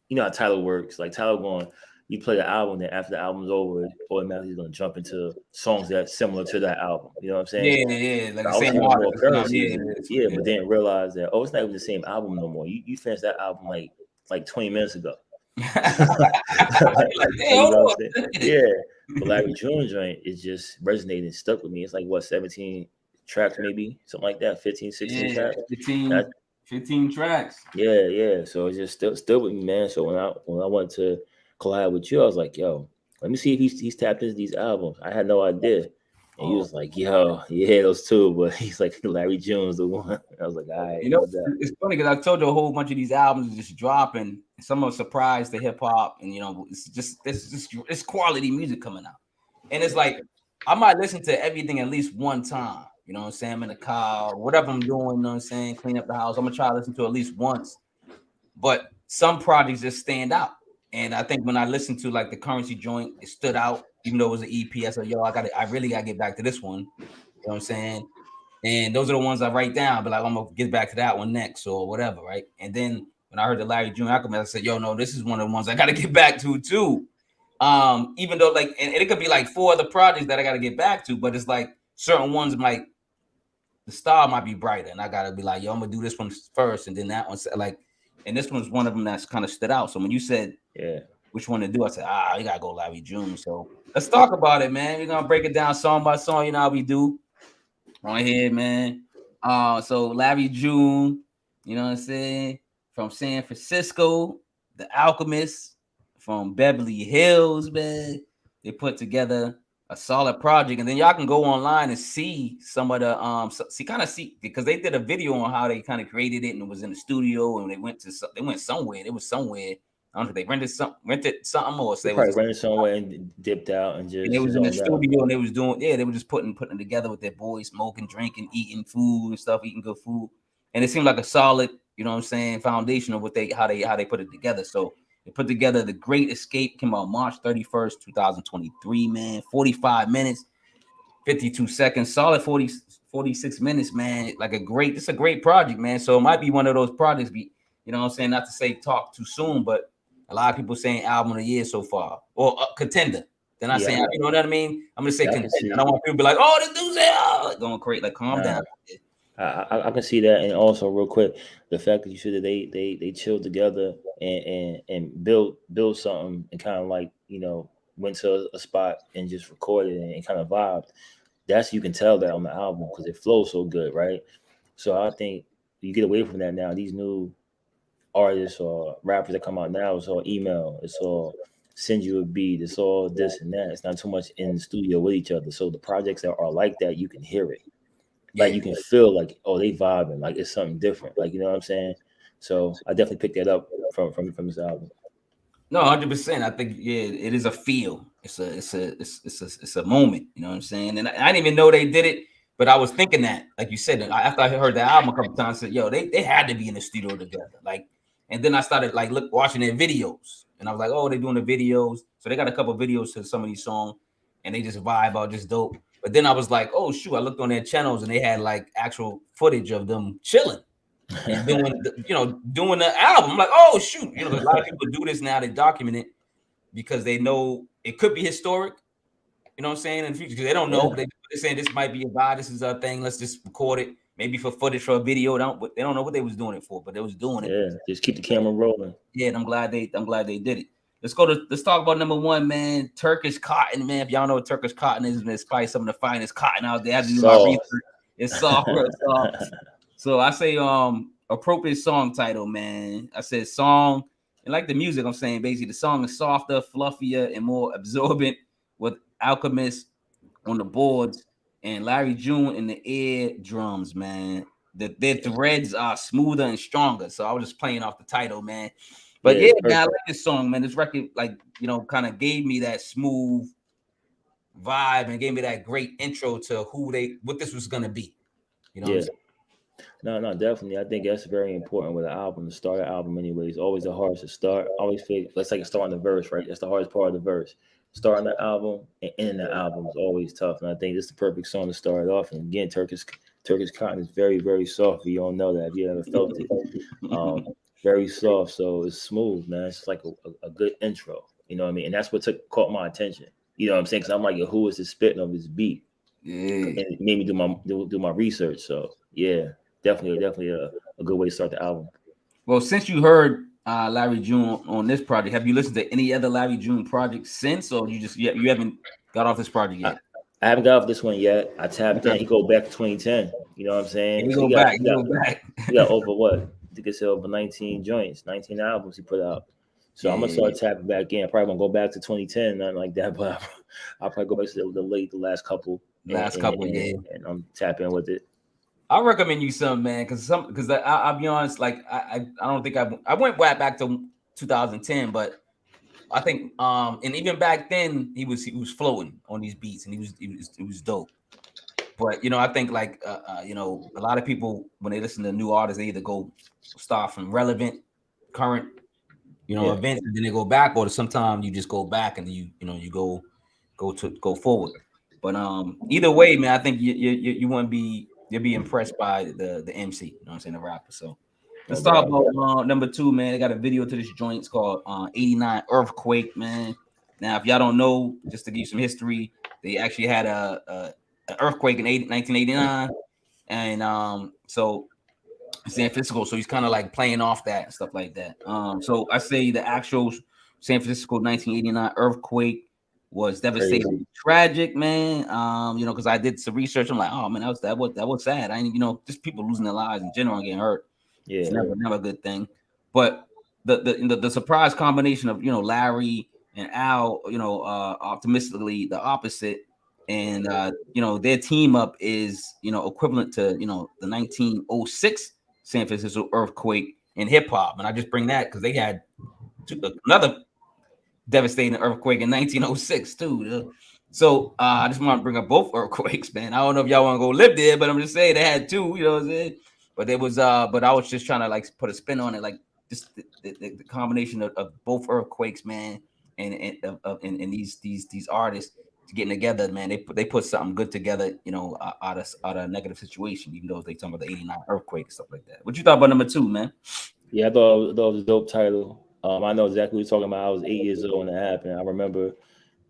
Speaker 2: you know how Tyler works. Like Tyler going, you play the album, then after the album's over, automatically he's gonna jump into songs that's similar to that album. You know what I'm saying?
Speaker 1: Yeah. Like
Speaker 2: I
Speaker 1: the same artist.
Speaker 2: But then realize that it's not even the same album no more. You finished that album like 20 minutes ago. But Larry June joint is just resonating, stuck with me. It's like what 17 tracks, maybe something like that, 15, 16 tracks.
Speaker 1: 15 tracks.
Speaker 2: Yeah. So it's just still with me, man. So when I went to collab with you, I was like, yo, let me see if he's tapped into these albums. I had no idea. And he was like, yo, yeah, those two, but he's like Larry June's the one. I was like, all right.
Speaker 1: You know, it's funny because I told you a whole bunch of these albums are just dropping. Some are surprised to hip hop, and you know, it's quality music coming out. And it's like I might listen to everything at least one time. You know what I'm saying? I'm in the car, whatever I'm doing, you know what I'm saying? Clean up the house. I'm gonna try to listen to at least once. But some projects just stand out. And I think when I listened to like the Currency joint, it stood out, even though it was an EP. I said, yo, I really gotta get back to this one. You know what I'm saying? And those are the ones I write down, but like I'm gonna get back to that one next or whatever, right? And then when I heard the Larry June Alchemist, I said, yo, no, this is one of the ones I gotta get back to too. Even though like, and it could be like 4 other projects that I gotta get back to, but it's like certain ones like the star might be brighter, and I gotta be like, yo, I'm gonna do this one first, and then that one's like, and this one's one of them that's kind of stood out. So when you said, which one to do, I said, you gotta go Larry June. So let's talk about it, man. We're gonna break it down song by song. You know how we do right here, man. So Larry June, you know what I'm saying, from San Francisco, the Alchemist from Beverly Hills, man. They put together a solid project, and then y'all can go online and see some of the because they did a video on how they kind of created it, and it was in the studio, and they went somewhere. It was somewhere. I don't know if they rented something, or
Speaker 2: they probably rented somewhere and dipped out and just.
Speaker 1: And it was in the studio, and they was doing they were just putting it together with their boys, smoking, drinking, eating food and stuff, eating good food, and it seemed like a solid, you know what I'm saying, foundation of how they put it together. So they put together The Great Escape, came out March 31st, 2023, man. 45 minutes, 52 seconds, solid 46 minutes, man. It's a great project, man. So it might be one of those projects, you know what I'm saying, not to say talk too soon, but a lot of people saying album of the year so far, or contender. They're not saying, you know what I mean? I'm gonna say contender. I don't want people to be like, oh, this dude's going crazy. Like, calm down.
Speaker 2: I can see that, and also real quick, the fact that you said that they chilled together and built something, and kind of like, you know, went to a spot and just recorded and kind of vibed. That's, you can tell that on the album because it flows so good, right? So I think you get away from that now. These new artists or rappers that come out now, it's all email, it's all send you a beat, it's all this and that. It's not too much in the studio with each other. So the projects that are like that, you can hear it. Like you can feel like, oh, they vibing, like it's something different. Like, you know what I'm saying? So I definitely picked that up from this album.
Speaker 1: No, 100%. I think it is a feel. It's a moment. You know what I'm saying? And I didn't even know they did it, but I was thinking that, like you said, after I heard the album a couple times, I said, "Yo, they had to be in the studio together." Like, and then I started like watching their videos, and I was like, "Oh, they're doing the videos." So they got a couple of videos to some of these songs, and they just vibe out, just dope. But then I was like, "Oh shoot!" I looked on their channels, and they had like actual footage of them chilling and doing the album. I'm like, oh shoot, a lot of people do this now. They document it because they know it could be historic. You know what I'm saying, in the future, because they don't know.
Speaker 2: Yeah.
Speaker 1: They're saying this might be a vibe. This is a thing. Let's just record it, maybe for footage for a video. They don't know what they was doing it for, but they was doing it.
Speaker 2: Yeah, just keep the camera rolling.
Speaker 1: Yeah, and I'm glad they did it. Let's talk about number one, man. Turkish Cotton, man. If y'all know what Turkish Cotton is, man, it's probably some of the finest cotton out there. I had to do my research. It's soft, real soft. So I say appropriate song title, man. I said song, and like the music, I'm saying basically the song is softer, fluffier, and more absorbent with Alchemist on the boards and Larry June in the ear drums, man. Their threads are smoother and stronger. So I was just playing off the title, man. But yeah, man, I like this song, man. This record, like, kind of gave me that smooth vibe and gave me that great intro to what this was gonna be. You know what I'm saying?
Speaker 2: No, definitely. I think that's very important with an album. To start an album, anyway, is always the hardest to start. I always feel let's like starting the verse, right? That's the hardest part of the verse. Starting the album and ending the album is always tough, and I think this is the perfect song to start it off. And again, Turkish Cotton is very, very soft. If you don't know that, if you haven't felt it, very soft. So it's smooth, man. It's like a good intro. You know what I mean? And that's what caught my attention. You know what I'm saying? Because I'm like, who is this spitting of this beat?
Speaker 1: Yeah.
Speaker 2: And it made me do my research. So yeah. Definitely a good way to start the album.
Speaker 1: Well, since you heard Larry June on this project, have you listened to any other Larry June projects since, or you haven't got off this project yet?
Speaker 2: I haven't got off this one yet. I tapped in. He go back to 2010. You know what I'm saying?
Speaker 1: He go back.
Speaker 2: He got over what? I think it's over 19 joints, 19 albums he put out. So I'm gonna start tapping back in. I probably won't go back to 2010, nothing like that, but I'll probably go back to the last couple. And I'm tapping with it.
Speaker 1: I recommend you some, man, because I'll be honest, like I don't think I went back to 2010, but I think and even back then he was floating on these beats and he was dope. But I think like a lot of people when they listen to new artists, they either go start from relevant, current, events, and then they go back, or sometimes you just go back and you go forward. But either way, man, I think you want to be. You'll be impressed by the MC, you know what I'm saying, the rapper. So let's talk about number two, man. They got a video to this joint. It's called 89 Earthquake, man. Now, if y'all don't know, just to give you some history, they actually had an earthquake in 1989, and so San Francisco. So he's kind of like playing off that and stuff like that. So I say the actual San Francisco 1989 earthquake was devastating, tragic, man. Because I did some research. I'm like, oh man, that was sad. I just people losing their lives in general and getting hurt. Yeah, it's never a good thing. But the surprise combination of Larry and Al, optimistically the opposite, and their team up is equivalent to the 1906 San Francisco earthquake in hip hop, and I just bring that because they had another devastating earthquake in 1906 too. So I just want to bring up both earthquakes, man. I don't know if y'all want to go live there, but I'm just saying they had two, you know what I'm saying? But there was but I was just trying to like put a spin on it, like just the combination of both earthquakes, man, and these artists getting together, man. They put something good together, out of a negative situation, even though they talking about the 89 earthquake and stuff like that. What you thought about number two, man?
Speaker 2: Yeah, I thought it was a dope title. I know exactly what you're talking about. I was 8 years old when it happened. I remember,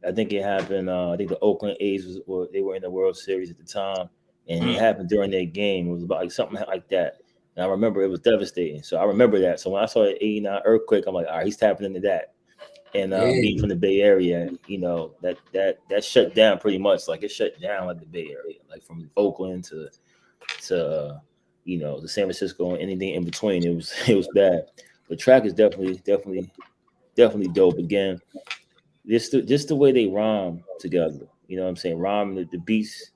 Speaker 2: I think it happened. I think the Oakland A's they were in the World Series at the time, and it happened during their game. It was about like something like that. And I remember it was devastating. So I remember that. So when I saw the 89 earthquake, I'm like, all right, he's tapping into that. And being from the Bay Area, that shut down pretty much. Like it shut down like the Bay Area, like from Oakland to the San Francisco and anything in between. It was bad. The track is definitely dope. Again, just the way they rhyme together. You know what I'm saying? Rhyme, the beats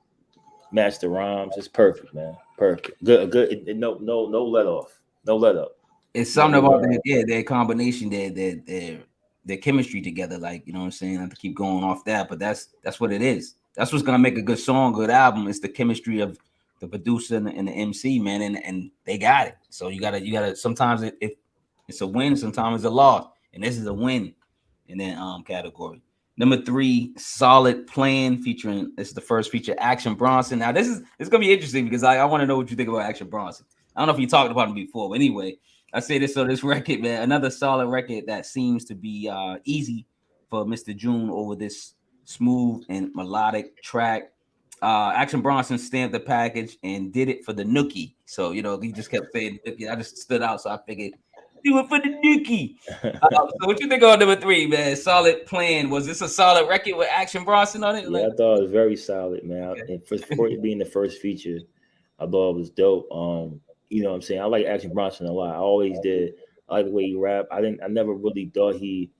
Speaker 2: match the rhymes. It's perfect, man. Perfect. Good. No let off. No let up.
Speaker 1: It's something about their combination, their their chemistry together. Like, you know what I'm saying? Not to keep going off that, but that's what it is. That's what's gonna make a good song, good album. It's the chemistry of the producer and the MC, man, and they got it. So you gotta. Sometimes it's a win, sometimes it's a loss, and this is a win in that category. Number 3, Solid Plan, featuring, this is the first feature, Action Bronson. Now it's gonna be interesting because I want to know what you think about Action Bronson. I don't know if you talked about him before, but anyway, I say this on this record, man. Another solid record that seems to be easy for Mr. June over this smooth and melodic track. Action Bronson stamped the package and did it for the nookie. So, you know, he just kept saying nookie. I just stood out, so I figured do it for the nookie. So what you think on number 3, man? Solid Plan. Was this a solid record with Action Bronson on it?
Speaker 2: Yeah, I thought it was very solid, man. Okay. And for it being the first feature, I thought it was dope. You know what I'm saying? I like Action Bronson a lot. I always did. I like the way he rap. I never really thought the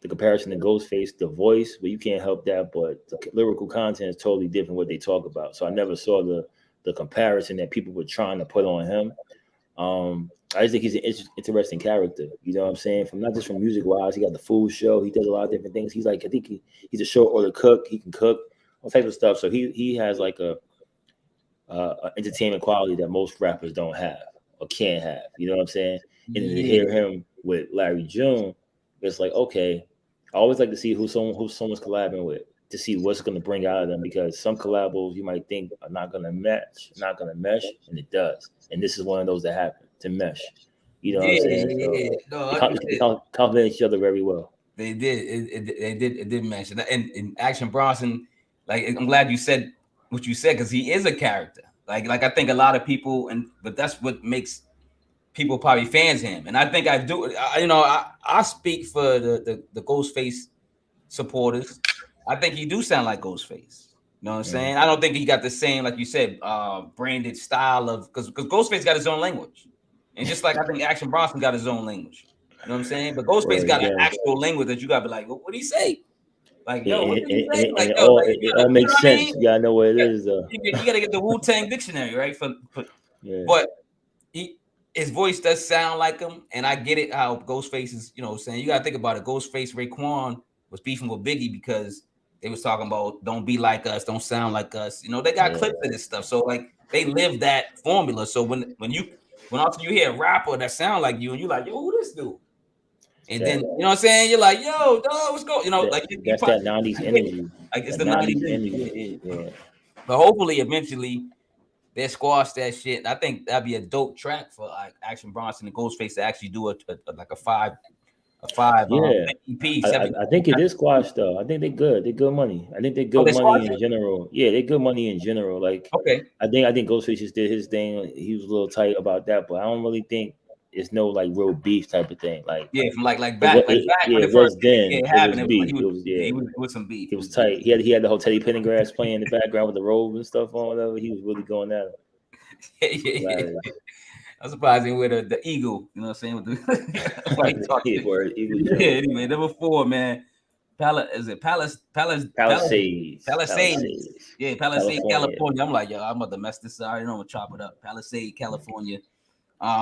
Speaker 2: comparison to Ghostface, the voice, but you can't help that. But the lyrical content is totally different what they talk about. So I never saw the comparison that people were trying to put on him. I just think he's an interesting character. You know what I'm saying? From not just from music wise, he got the food show. He does a lot of different things. He's like, I think he's a short order cook. He can cook all types of stuff. So he has like a entertainment quality that most rappers don't have or can't have. You know what I'm saying? And to hear him with Larry June, it's like, okay, I always like to see who someone's collabing with, to see what's going to bring out of them, because some collabos you might think are not going to mesh, and it does. And this is one of those that happen to mesh. You know what I'm saying? So they complement each other very well.
Speaker 1: They did. It did mesh. And Action Bronson, like, I'm glad you said what you said, because he is a character. Like I think a lot of people, but that's what makes people probably fans of him. And I think I do. I speak for the Ghostface supporters. I think he do sound like Ghostface. You know what I'm saying? I don't think he got the same, like you said, branded style of, because Ghostface got his own language, and just like I think Action Bronson got his own language. You know what I'm saying? But Ghostface got an actual language that you got to be like, what do he say? Like, yo, what did he say? Like,
Speaker 2: it all makes sense. You gotta know what it is, though.
Speaker 1: You gotta get the Wu-Tang dictionary, right? But his voice does sound like him, and I get it how Ghostface is, you know what I'm saying? You gotta think about it. Ghostface Raekwon was beefing with Biggie because they was talking about don't be like us, don't sound like us. You know, they got clips of this stuff. So like they live that formula. So when often you hear a rapper that sound like you and you like, yo, who this dude? And then, you know what I'm saying? You're like, yo, dog, what's going on? You know, like
Speaker 2: that's that 90s energy.
Speaker 1: Like it's the 90s energy. Yeah. But hopefully, eventually, they squash that shit. I think that'd be a dope track for like Action Bronson and Ghostface to actually do a 5 EP.
Speaker 2: I think it is squashed though. I think they're good. They're good money. I think they're good money in general. Yeah, they're good money in general. Like,
Speaker 1: okay,
Speaker 2: I think Ghostface just did his thing. He was a little tight about that, but I don't really think it's no like real beef type of thing. Like,
Speaker 1: from back when it first happened,
Speaker 2: it
Speaker 1: was some beef.
Speaker 2: It was tight. He had the whole Teddy Pendergrass playing in the background with the robe and stuff on, whatever. He was really going at it.
Speaker 1: I'm surprised they with the eagle. You know what I'm saying? With the anyway, number 4, man. Palisades. Yeah, Palisades, California. I'm like, yo, I'm about to mess this up. I don't want to chop it up. Palisades, California.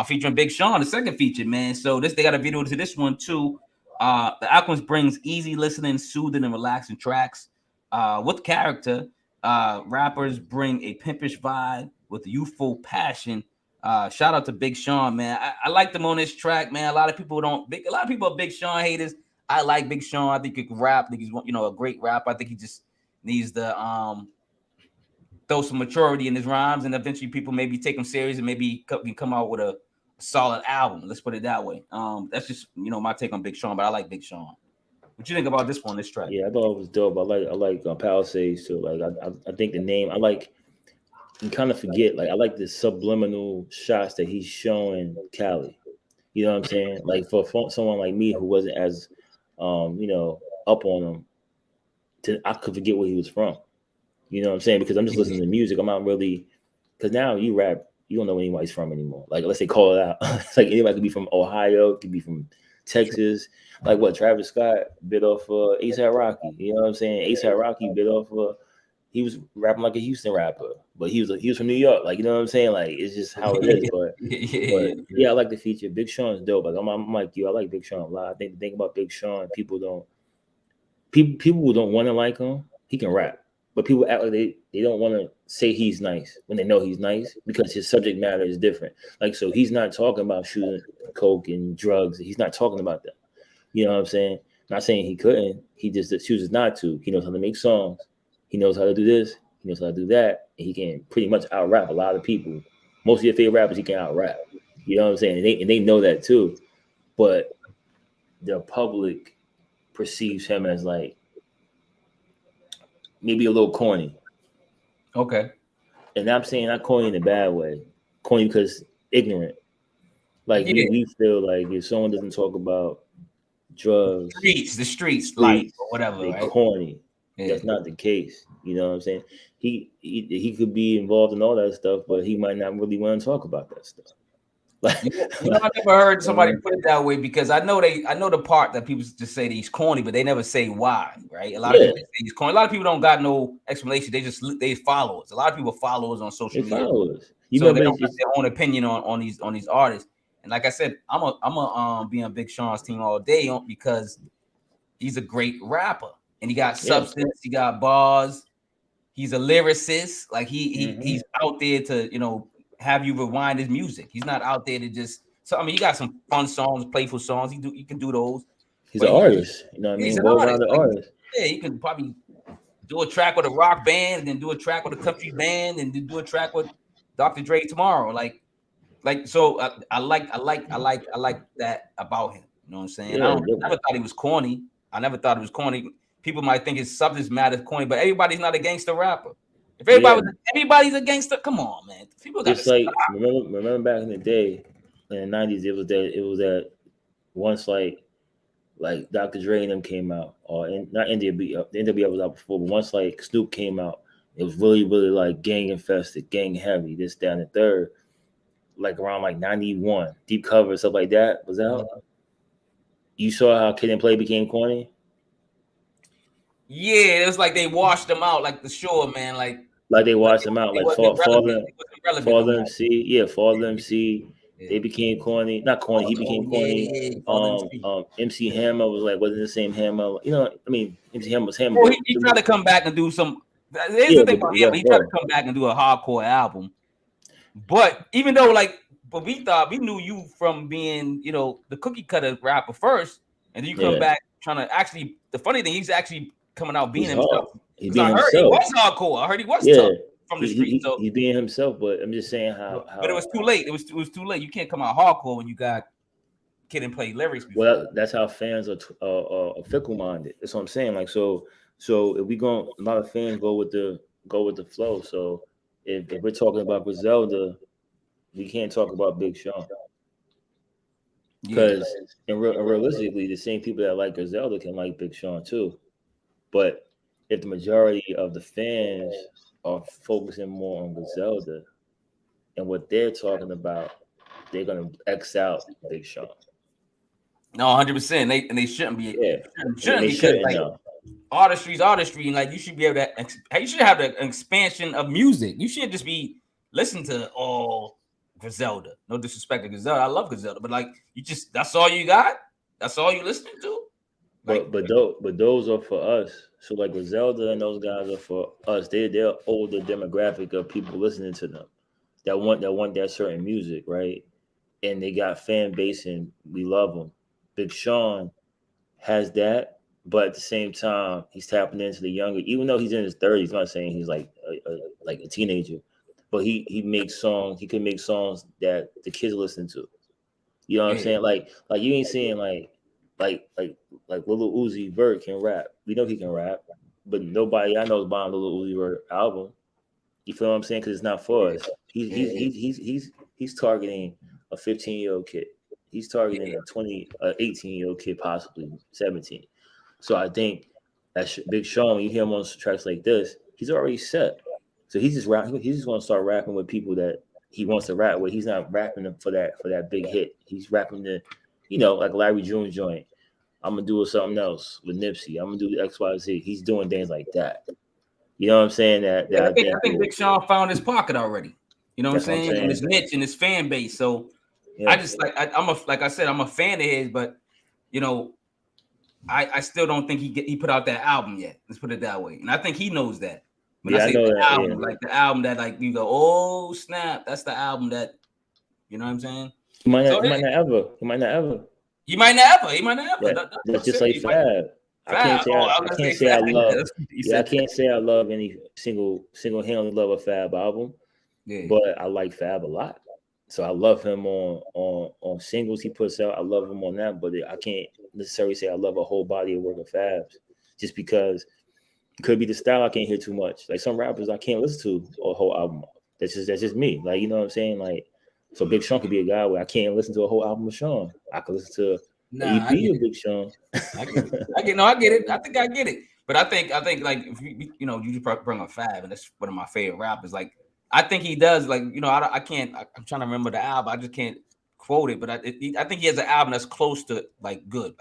Speaker 1: Featuring Big Sean, the second feature, man. So they got a video to this one too. The Alchemist brings easy listening, soothing, and relaxing tracks with character. Rappers bring a pimpish vibe with youthful passion. Shout out to Big Sean, man. I like them on this track, man. A lot of people are Big Sean haters. I like Big Sean. I think he can rap. I think he's a great rapper. I think he just needs to throw some maturity in his rhymes, and eventually people maybe take him serious and maybe can come out with a solid album. Let's put it that way. That's just my take on Big Sean, but I like Big Sean. What you think about this one, this track?
Speaker 2: Yeah, I thought it was dope. I like Palisades too. Like I think the name. I like. You kind of forget. Like I like the subliminal shots that he's showing Cali. You know what I'm saying? Like for someone like me who wasn't as, up on him, I could forget where he was from. You know what I'm saying? Because I'm just listening to music. I'm not really, because now you rap, you don't know where anybody's from anymore. Like, let's say call it out. It's like anybody could be from Ohio, could be from Texas. Like what Travis Scott bit off A$AP Rocky. You know what I'm saying? A$AP Rocky bit off he was rapping like a Houston rapper, but he was from New York. Like, you know what I'm saying? Like, it's just how it is. But yeah, I like the feature. Big Sean's dope. Like, I'm like you. I like Big Sean a lot. I think the thing about Big Sean, people who don't want to like him. He can rap, but people act like they don't want to say he's nice when they know he's nice because his subject matter is different. Like, so he's not talking about shooting coke and drugs. He's not talking about that. You know what I'm saying? Not saying he couldn't. He just chooses not to. He knows how to make songs. He knows how to do this. He knows how to do that. And he can pretty much out rap a lot of people. Most of your favorite rappers, he can out rap. You know what I'm saying? And they know that too. But the public perceives him as like maybe a little corny.
Speaker 1: Okay.
Speaker 2: And I'm saying not corny in a bad way. Corny because ignorant. Like we feel like if someone doesn't talk about drugs,
Speaker 1: the streets, life, or whatever,
Speaker 2: they
Speaker 1: right?
Speaker 2: corny. Yeah. That's not the case. You know what I'm saying? He could be involved in all that stuff, but he might not really want to talk about that stuff.
Speaker 1: Like, I never heard somebody put it that way because I know the part that people just say that he's corny, but they never say why, right? A lot of people say he's corny. A lot of people don't got no explanation. They followers. A lot of people followers on social media.
Speaker 2: Followers.
Speaker 1: So they don't have their own opinion on these artists. And like I said, I'm a be on Big Sean's team all day because he's a great rapper and he got substance, he got bars, he's a lyricist. Like he's out there to have you rewind his music. He's not out there to just. So I mean, he got some fun songs, playful songs. He can do those.
Speaker 2: He's an artist. You know what I mean?
Speaker 1: He's an artist. Yeah, he can probably do a track with a rock band, and then do a track with a country band, and then do a track with Dr. Dre tomorrow. So I like that about him. You know what I'm saying? I never thought he was corny. I never thought it was corny. People might think his substance matter corny, but everybody's not a gangster rapper. If everybody's a gangster, come on, man. People got
Speaker 2: to like remember back in the day, in the 90s, it was that once like Dr. Dre and them came out, or not NWA, the NWA was out before, but once like Snoop came out, it was really, really like gang infested, gang heavy, this, that, and the third. Like around like 91, Deep Cover, stuff like that was out. You saw how Kid and Play became corny?
Speaker 1: Yeah, it was like they washed them out, like the Shore, man. Like
Speaker 2: they washed them out, like Father MC. Yeah, Father MC. They became corny. Not corny, he became corny. MC Hammer wasn't the same Hammer. You know, I mean, MC Hammer was Hammer.
Speaker 1: Well, he tried to come back and do some. Here's the thing about him. He tried to come back and do a hardcore album. But even though, but we knew you from being, the cookie cutter rapper first, and then you come back trying to actually. The funny thing, he's actually coming out being himself.
Speaker 2: He's being himself.
Speaker 1: He was hardcore. I heard he was tough from the street. So
Speaker 2: he's being himself. But I'm just saying how.
Speaker 1: But it was too late. It was too late. You can't come out hardcore when you got Kid and Play lyrics before.
Speaker 2: Well, that's how fans are fickle minded. That's what I'm saying. Like so if we a lot of fans go with the flow. So. If we're talking about Griselda, we can't talk about Big Sean. Because realistically, the same people that like Griselda can like Big Sean too. But if the majority of the fans are focusing more on Griselda and what they're talking about, they're gonna X out Big Sean.
Speaker 1: No, 100%. They shouldn't be.
Speaker 2: Yeah,
Speaker 1: shouldn't because artistry's artistry, and you should be able to. You should have the expansion of music. You shouldn't just be listening to all Griselda. No disrespect to Griselda, I love Griselda, but that's all you got. That's all you listening to.
Speaker 2: But those are for us. So like Griselda and those guys are for us. They're older demographic of people listening to them that want that certain music, right? And they got fan base, and we love them. Big Sean has that. But at the same time, he's tapping into the younger. Even though he's in his 30s, I'm not saying he's like a teenager, but he makes songs. He can make songs that the kids listen to. You know what I'm saying? Like you ain't saying like Lil Uzi Vert can rap. We know he can rap, but nobody I know is buying Lil Uzi Vert album. You feel what I'm saying? Because it's not for us. He's targeting a 15-year-old kid. He's targeting a 18-year-old kid, possibly 17. So I think that Big Sean, when you hear him on tracks like this, he's already set. So he's just rapping. He's just going to start rapping with people that he wants to rap with. He's not rapping for that big hit. He's rapping like Larry June joint. I'm gonna do something else with Nipsey. I'm gonna do XYZ. He's doing things like that. You know what I'm saying? That
Speaker 1: I
Speaker 2: I think
Speaker 1: think Big Sean found his pocket already. You know what I'm saying? And his niche and his fan base. So I just like I said, I'm a fan of his, but you know, I still don't think he put out that album yet. Let's put it that way. And I think he knows that. When I say the album, like the album that like you go, oh snap, that's the album that, you know what I'm saying?
Speaker 2: He might not ever.
Speaker 1: He might not ever.
Speaker 2: That's just like Fab. I can't say I love. I can't say I love any single-handedly love a Fab album. Yeah. But I like Fab a lot. So I love him on singles he puts out. I love him on that, but I can't necessarily say I love a whole body of work of Fab's just because it could be the style I can't hear too much. Like some rappers I can't listen to a whole album. That's just me. Like, you know what I'm saying? Like, so Big Sean could be a guy where I can't listen to a whole album of Sean. I could listen to EP of Big Sean.
Speaker 1: I get it. I think I get it. But I think like if you just bring up Fab, and that's one of my favorite rappers. Like I think he does. Like I can't. I'm trying to remember the album. I just can't quote it. But I think he has an album that's close to like good,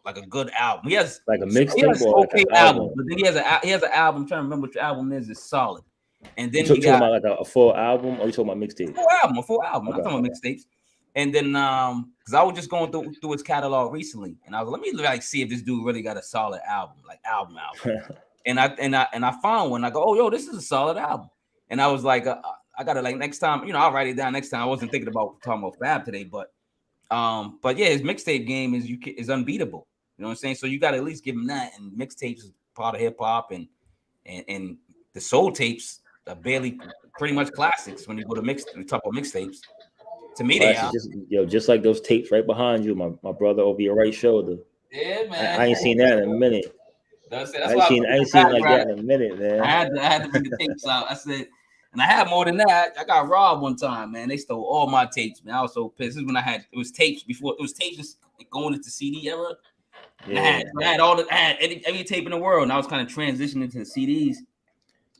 Speaker 1: like a good album. He has
Speaker 2: like a mixtape or
Speaker 1: okay like album. But then he has an album. I'm trying to remember which album is. It's solid. And then
Speaker 2: you talking about like a full album, or you talking about mixtape?
Speaker 1: A full album. Okay. I'm talking about mixtapes. And then because I was just going through his catalog recently, and I was let me like see if this dude really got a solid album, like album. and I found one. I go, oh yo, this is a solid album. And I was like, I gotta like next time, I'll write it down next time. I wasn't thinking about talking about Fab today, but yeah, his mixtape game is unbeatable. You know what I'm saying? So you gotta at least give him that. And mixtapes is part of hip hop, and the soul tapes are barely pretty much classics when you go to talk about mixtapes. To me, they are.
Speaker 2: Just like those tapes right behind you, my brother over your right shoulder.
Speaker 1: Yeah, man.
Speaker 2: I ain't seen that in a minute. I ain't seen like that in a minute, man.
Speaker 1: I had to bring the tapes out. I said, and I had more than that. I got robbed one time, man. They stole all my tapes, man. I was so pissed. This is when it was tapes before. It was tapes going into CD era. Yeah. I had every tape in the world, and I was kind of transitioning to the CDs.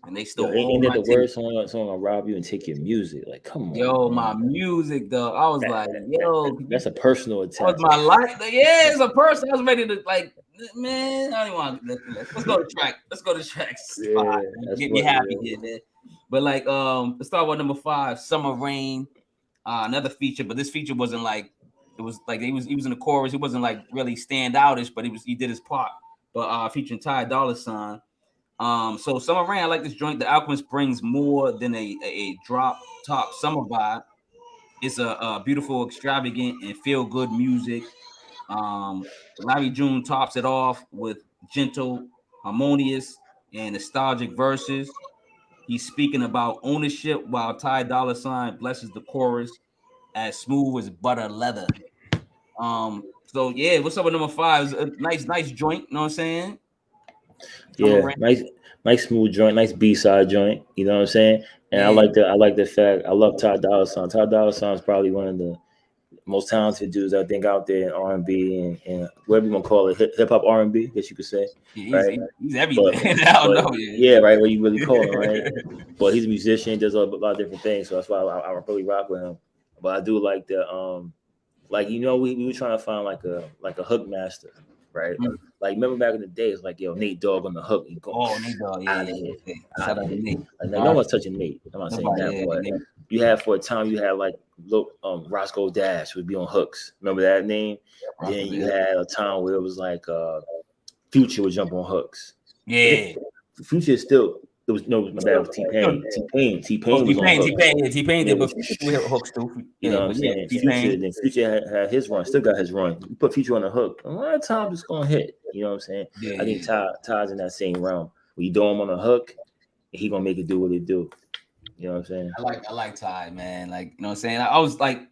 Speaker 1: And they stole all my
Speaker 2: tapes. The worst song I'll rob you and take your music. Like, come on.
Speaker 1: Yo, my music, though. I was like, yo.
Speaker 2: That's a personal attack.
Speaker 1: That was my life. Yeah, it's a person. I was ready to, like, man, I don't want to. Let's go to track. Let's go to track spot. Get me happy here, man. But, like, let's start with number 5, Summer Rain. Another feature, but this feature wasn't like, it was like he was in the chorus. It wasn't like really standoutish, but he did his part. But featuring Ty Dolla $ign. So Summer Rain, I like this joint. The Alchemist brings more than a drop top summer vibe. It's a beautiful, extravagant, and feel good music. Larry June tops it off with gentle, harmonious, and nostalgic verses. He's speaking about ownership while Ty Dolla $ign blesses the chorus as smooth as butter leather. So yeah, what's up with number 5? It's a nice joint, you know what I'm saying?
Speaker 2: Yeah, nice smooth joint, nice B-side joint. You know what I'm saying? And I like the fact I love Ty Dolla $ign. Ty Dolla $ign is probably one of the most talented dudes I think out there in R&B and whatever you want to call it, hip hop R&B, I guess you could say.
Speaker 1: Yeah, right? He's everything. I don't know.
Speaker 2: Yeah, right. What you really call him, right? But he's a musician, does a lot of different things, so that's why I really rock with him. But I do like the we were trying to find like a hook master. Right, like remember back in the days, like Nate Dogg on the hook. You go,
Speaker 1: Nate Dogg, yeah. Shout out to Nate.
Speaker 2: Like, no one's touching Nate. I'm not saying that, but you had for a time you had like Roscoe Dash would be on hooks. Remember that name? Then you had a time where it was like Future would jump on hooks.
Speaker 1: Yeah,
Speaker 2: Future is still. It was T-Pain.
Speaker 1: T-Pain did, but Future hit hooks too.
Speaker 2: You know what I'm saying? Future had his run, still got his run. You put Future on the hook, a lot of times it's gonna hit. You know what I'm saying? Yeah, I think Ty's in that same realm. When you do him on a hook, he gonna make it do what it do. You know what I'm saying?
Speaker 1: I like Ty, man. Like, you know what I'm saying? I was like,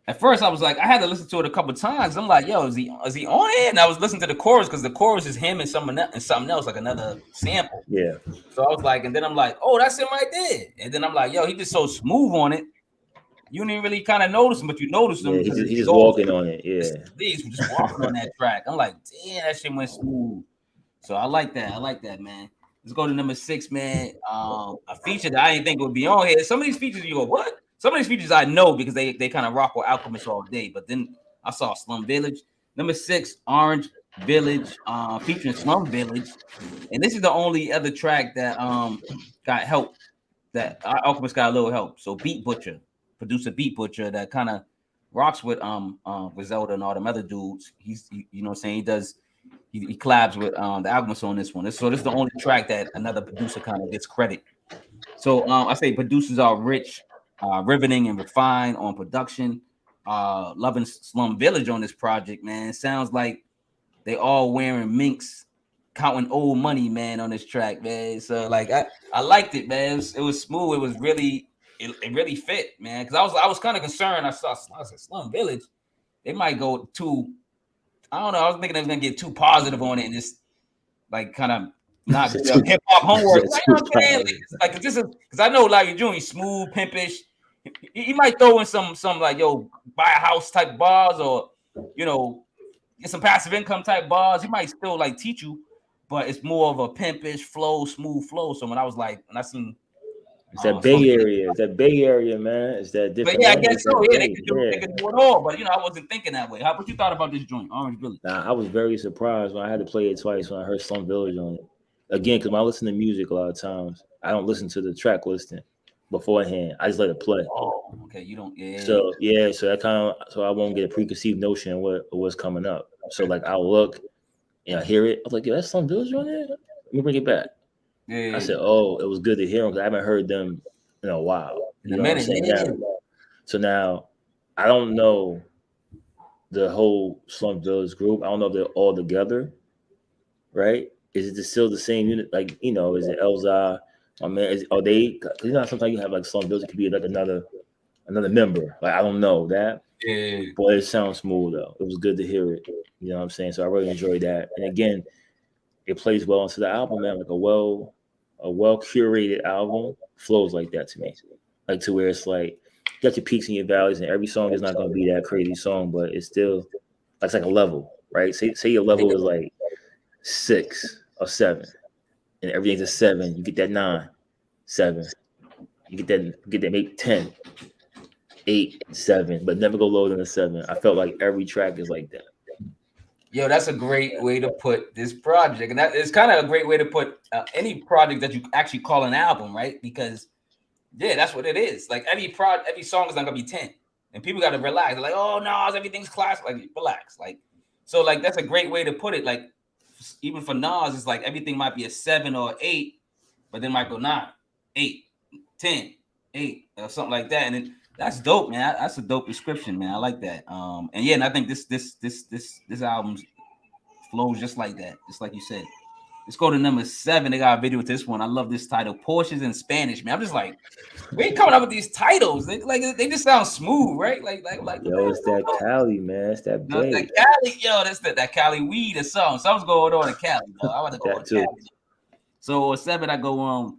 Speaker 1: at first I was like, I had to listen to it a couple times. I'm like, yo, is he on it? And I was listening to the chorus because the chorus is him and something else, like another sample.
Speaker 2: Yeah.
Speaker 1: So I was like, and then I'm like, oh, that's him right there. And then I'm like, yo, he just so smooth on it. You didn't really kind of notice him, but you noticed him.
Speaker 2: Yeah, he's just walking on it. Yeah.
Speaker 1: He's just walking on that track. I'm like, damn, that shit went smooth. So I like that, man. Let's go to number 6, man. A feature that I didn't think would be on here. Some of these features you go, what? Some of these features I know because they kind of rock with Alchemist all day. But then I saw Slum Village. Number 6, Orange Village, featuring Slum Village, and this is the only other track that got help. That Alchemist got a little help. So producer Beat Butcher, that kind of rocks with Zelda and all them other dudes. You know what I'm saying, he collabs with the Alchemist on this one. So this is the only track that another producer kind of gets credit. So I say producers are rich, riveting, and refined on production. Loving Slum Village on this project, man. It sounds like they all wearing minks, counting old money, man, on this track, man. So like I liked it, man. It was smooth. It was really it really fit, man. Because I was kind of concerned. I said Slum Village, they might go too. I don't know. I was thinking they was gonna get too positive on it and just like kind of not hip hop homework. Like, you know what I'm saying? Like this is because I know Larry Jr. He's smooth, pimpish. He might throw in some like buy a house type bars, or get some passive income type bars. He might still like teach you, but it's more of a pimpish flow, smooth flow. So when I was like, when I seen
Speaker 2: it's that Bay Area. It's that Bay Area, man. It's that different.
Speaker 1: But yeah, I guess so. Yeah, they could do it all. But I wasn't thinking that way. What you thought about this joint, Orange Village?
Speaker 2: Nah, I was very surprised when I had to play it twice when I heard Slum Village on it. Again, because when I listen to music a lot of times, I don't listen to the track listing beforehand. I just let it play.
Speaker 1: Oh, okay. You don't. Yeah.
Speaker 2: So so I won't get a preconceived notion of what's coming up. So like I'll look and I hear it. I'm like, yo, that's Slum Village on there. Let me bring it back. Yeah. I said, oh, it was good to hear them because I haven't heard them in a while.
Speaker 1: In a minute. Yeah.
Speaker 2: So now I don't know the whole Slum Village group. I don't know if they're all together, right? Is it still the same unit? Like, is it Elza? I mean, are they? Because sometimes you have like Slum Village, it could be like another member. Like, I don't know that.
Speaker 1: Yeah.
Speaker 2: But it sounds smooth though. It was good to hear it. You know what I'm saying? So I really enjoyed that. And again, it plays well into the album, man. Like a well curated album flows like that to me. Like to where it's like you got your peaks and your valleys, and every song is not going to be that crazy song, but it's still like a level, right? Say your level is like 6 or 7, and everything's a 7. You get that 9, 7. You get that maybe 10, 8, 7, but never go lower than a 7. I felt like every track is like that.
Speaker 1: Yo, that's a great way to put this project, and that is kind of a great way to put any project that you actually call an album, right? Because that's what it is. Like every song is not gonna be 10, and people got to relax. They're like, oh no, everything's classic. Like relax, like so. Like that's a great way to put it. Like even for Nas, it's like everything might be a 7 or 8, but then might go 9, 8, 10, 8, or something like that, and then. That's dope, man. That's a dope description, man. I like that. And I think this album flows just like that, just like you said. Let's go to number 7. They got a video with this one. I love this title, Porsches in Spanish, man. I'm just like, we ain't coming up with these titles. They just sound smooth, right? Like.
Speaker 2: Yo, it's that Cali, man. It's that
Speaker 1: That Cali, yo. That's that Cali weed or something. Something's going on in Cali. Yo. I want to go on Cali. So 7, I go on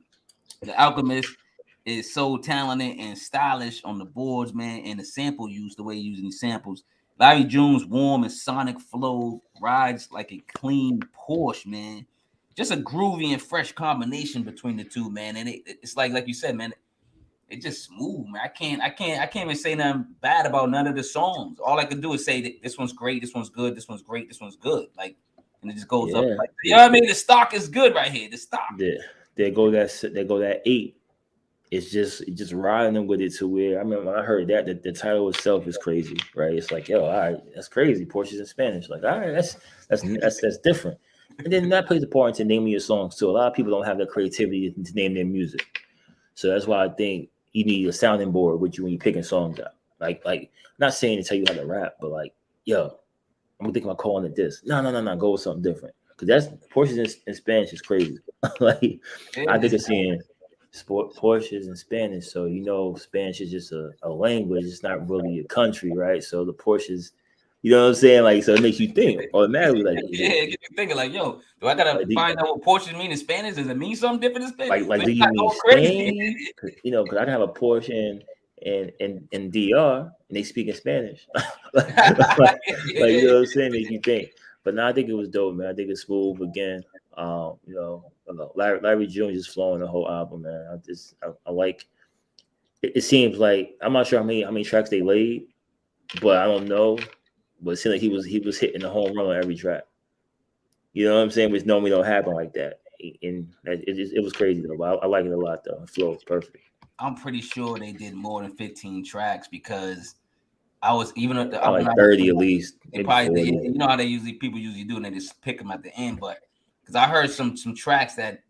Speaker 1: The Alchemist. Is so talented and stylish on the boards, man, and the sample use, the way he's using these samples. Larry June's warm and sonic flow rides like a clean Porsche, man. Just a groovy and fresh combination between the two, man. And it's like you said, man, it's just smooth, man. I can't even say nothing bad about none of the songs. All I can do is say that this one's great, this one's good, this one's great, this one's good. Like, and it just goes up. Like, you know what I mean? The stock is good right here. The stock.
Speaker 2: Yeah, they go that 8. It's just riding them with it to where I mean when I heard that the title itself is crazy, right? It's like, yo, all right, that's crazy. Porsches in Spanish, like, all right, that's different. And then that plays a part into naming your songs too. A lot of people don't have the creativity to name their music, so that's why I think you need a sounding board with you when you're picking songs out. Like not saying to tell you how to rap, but like, yo, I'm gonna think about calling it this. No, go with something different because that's Porsches in Spanish is crazy. Like I think it's saying. Porsches in Spanish, so Spanish is just a language. It's not really a country, right? So the Porsches, you know what I'm saying? Like, so it makes you think automatically, like,
Speaker 1: get you thinking, like, yo, do I gotta find out what Porsches mean in Spanish? Does it mean something different in Spanish?
Speaker 2: Like, do you mean Spain? Because I can have a Porsche in DR and they speak in Spanish. like, you know what I'm saying? Make you think. But no, I think it was dope, man. I think it's smooth again. Larry June just flowing the whole album, man. I like. It seems like I'm not sure how many tracks they laid, but I don't know. But it seemed like he was hitting the home run on every track. You know what I'm saying? Which normally don't happen like that. And it was crazy though. But I like it a lot though. It flowed perfect.
Speaker 1: I'm pretty sure they did more than 15 tracks because I was even at the
Speaker 2: Like 30 at least,
Speaker 1: they
Speaker 2: maybe
Speaker 1: probably
Speaker 2: 40.
Speaker 1: you know how people usually do and they just pick them at the end. But because I heard some tracks that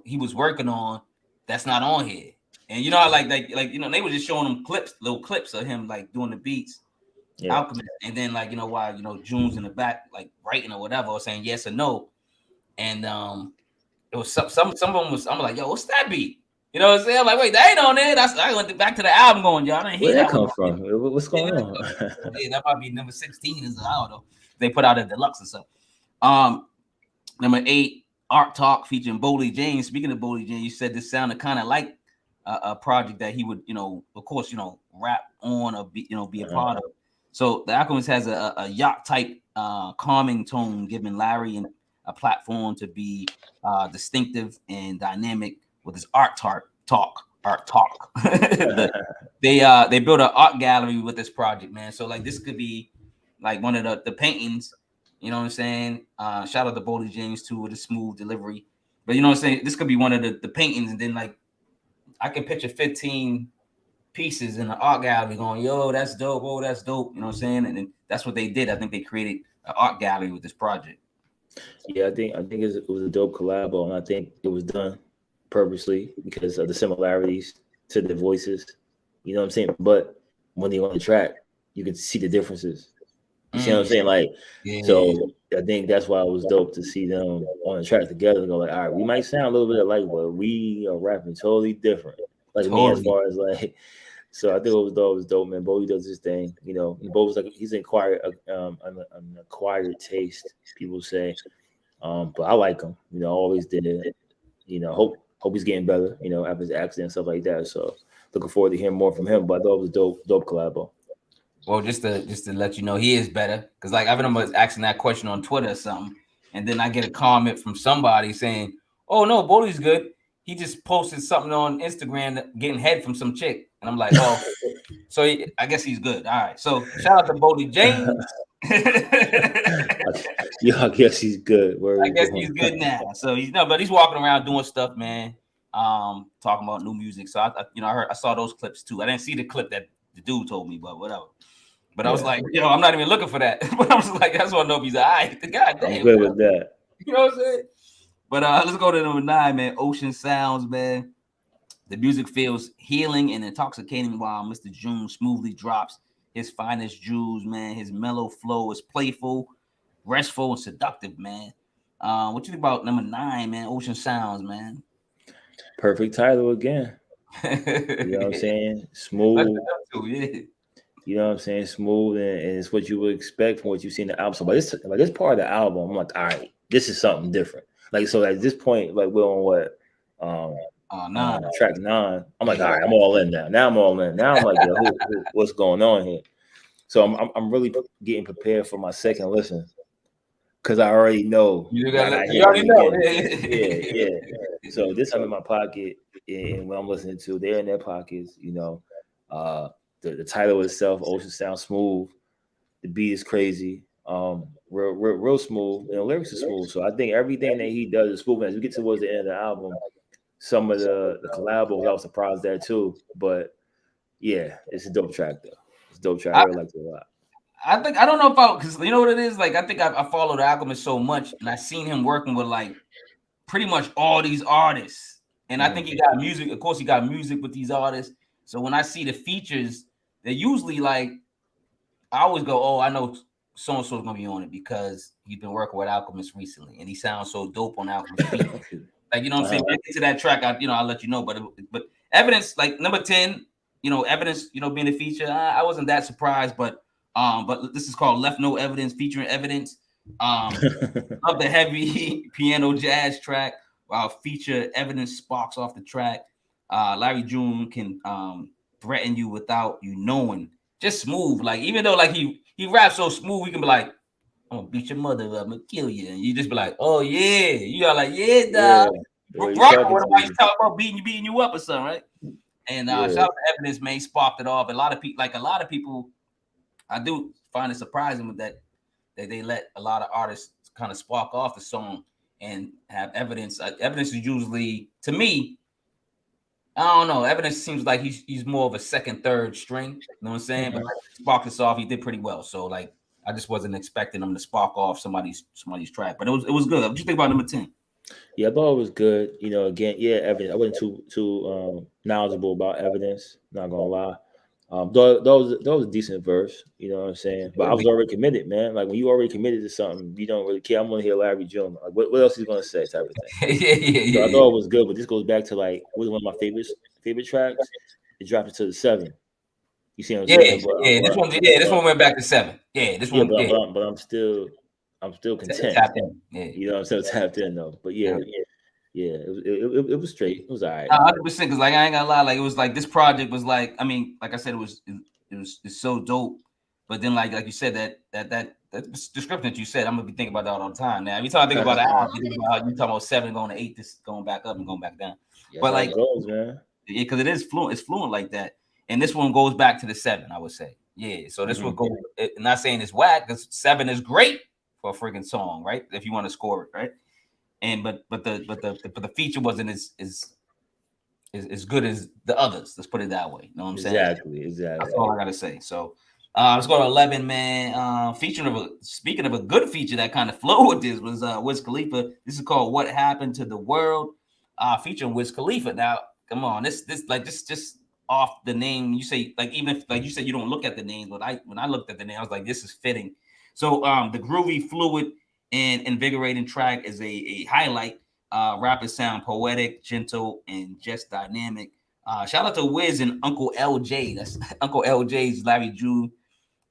Speaker 1: he was working on that's not on here. And you know how like they were just showing them little clips of him like doing the beats, Alchemist, and then like while June's in the back like writing or whatever or saying yes or no. And it was some of them was I'm like, yo, what's that beat? You know what I'm saying? I'm like, wait, that ain't on there. I went back to the album going, y'all didn't hear
Speaker 2: Where that
Speaker 1: one.
Speaker 2: come from? What's going on?
Speaker 1: Yeah, that might be number 16 is I don't know. They put out a deluxe or something. Number 8, Art Talk featuring Boldy James. Speaking of Boldy James, you said this sounded kind of like a project that he would, of course, rap on or be a part of. So the Alchemist has a yacht type calming tone, giving Larry a platform to be distinctive and dynamic with his art talk. They built an art gallery with this project, man. So like this could be like one of the paintings. You know what I'm saying? Shout out to Boldy James too with a smooth delivery. But you know what I'm saying? This could be one of the paintings, and then like I can picture 15 pieces in the art gallery going, yo, that's dope. Oh, that's dope. You know what I'm saying? And then that's what they did. I think they created an art gallery with this project.
Speaker 2: Yeah, I think it was a dope collabo, and I think it was done purposely because of the similarities to the voices. You know what I'm saying? But when they're on the track, you can see the differences. You see what I'm saying? Like, so I think that's why it was dope to see them on the track together and go like, all right, we might sound a little bit alike, but we are rapping totally different. Like me, as far as like, so I think it was dope, man. Boldy does his thing, Bo's like he's an acquired taste, people say. But I like him, always did it. Hope he's getting better, after his accident and stuff like that. So looking forward to hearing more from him. But I thought it was dope collabo.
Speaker 1: Well, just to let you know, he is better because like I remember asking that question on Twitter or something, and then I get a comment from somebody saying, "Oh no, Boldy's good. He just posted something on Instagram getting head from some chick," and I'm like, "Oh, so I guess he's good." All right, so shout out to Boldy James.
Speaker 2: Yeah, I guess he's good.
Speaker 1: I guess he's good now. So but he's walking around doing stuff, man. Talking about new music. So I saw those clips too. I didn't see the clip that the dude told me, but whatever. But I was like, I'm not even looking for that. But I was like, that's what I know if he's all right. God damn.
Speaker 2: I'm good with that.
Speaker 1: You know what I'm saying? But let's go to number 9, man. Ocean Sounds, man. The music feels healing and intoxicating while Mr. June smoothly drops his finest jewels, man. His mellow flow is playful, restful, and seductive, man. What you think about number 9, man? Ocean Sounds, man.
Speaker 2: Perfect title again. You know what I'm saying? Smooth. You know what I'm saying? Smooth, and it's what you would expect from what you see in the album. So, like this part of the album, I'm like, all right, this is something different. Like, so at this point, like we're on what?
Speaker 1: 9.
Speaker 2: Track 9. I'm like, all right, I'm all in now. Now I'm all in. Now I'm like, yo, what's going on here? So I'm really getting prepared for my second listen because I already know.
Speaker 1: You already know.
Speaker 2: Yeah. So this I'm in my pocket, and when I'm listening to, they're in their pockets. The title itself, Ocean Sound Smooth. The beat is crazy. Real smooth. And the lyrics are smooth. So I think everything that he does is smooth. As we get towards the end of the album, some of the collabos, I was surprised there too. But yeah, it's a dope track though. It's a dope track. I really liked it a lot.
Speaker 1: I don't know if because you know what it is. Like I think I followed Alchemist so much, and I seen him working with like pretty much all these artists. And I think he got music. Of course, he got music with these artists. So when I see the features, they're usually like, I always go, oh, I know so and so is gonna be on it because he's been working with Alchemist recently, and he sounds so dope on Alchemist beat. Like, you know what I'm saying? When I get to that track, I'll let you know. But Evidence, like number 10, Evidence, being a feature, I wasn't that surprised. But this is called Left No Evidence, featuring Evidence. Of the heavy piano jazz track, while feature Evidence sparks off the track. Larry June can threaten you without you knowing. Just smooth, like even though like he raps so smooth, we can be like, I'm gonna beat your mother up, I'm gonna kill you, and you just be like, oh yeah, you are like, yeah, dog. What about you talking about beating you up or something, right? And shout out to Evidence, man, sparked it off. A lot of people, I do find it surprising with that they let a lot of artists kind of spark off the song and have evidence. Evidence is usually, to me, I don't know. Evidence seems like he's more of a second, third string. You know what I'm saying? But spark this off, he did pretty well. So like, I just wasn't expecting him to spark off somebody's track, but it was good. What you think about number 10?
Speaker 2: Yeah, I thought it was good. You know, again, yeah, evidence. I wasn't too knowledgeable about evidence. Not gonna lie. That was a decent verse. You know what I'm saying? But I was already committed, man. Like when you already committed to something, you don't really care. I'm gonna hear Larry June. Like, what else he's gonna say, type of thing.
Speaker 1: yeah.
Speaker 2: So I thought it was good, but this goes back to like was one of my favorite tracks. It dropped it to the 7. You see what I'm saying?
Speaker 1: This one went back to 7. Yeah, this one.
Speaker 2: But I'm still content.
Speaker 1: Tapped in. Yeah.
Speaker 2: You know, I'm still tapped in though. But yeah, it was straight. It was all right.
Speaker 1: 100%. Because like I ain't gonna lie, like it was like this project was like, I mean, like I said, it's so dope. But then like you said that description that you said, I'm gonna be thinking about that all the time. Now every time I think about that, you talking about 7 going to 8, this going back up and going back down.
Speaker 2: Yeah,
Speaker 1: but like,
Speaker 2: goes, man.
Speaker 1: Yeah, because it is fluent. It's fluent like that. And this one goes back to the 7, I would say. Yeah. So this would go. Not saying it's whack, because 7 is great for a freaking song, right? If you want to score it, right? And but the feature wasn't as good as the others. Let's put it that way. You know what I'm saying?
Speaker 2: Exactly.
Speaker 1: That's all I gotta say. So let's go to 11, man. Speaking of a good feature that kind of flowed with this was Wiz Khalifa. This is called "What Happened to the World," featuring Wiz Khalifa. Now, come on, this just off the name. You say like even if, like you said, you don't look at the name, but when I looked at the name, I was like, this is fitting. So the groovy, fluid, and invigorating track is a highlight. Rappers sound poetic, gentle, and just dynamic. Shout out to Wiz and Uncle LJ. That's Uncle LJ's Larry June.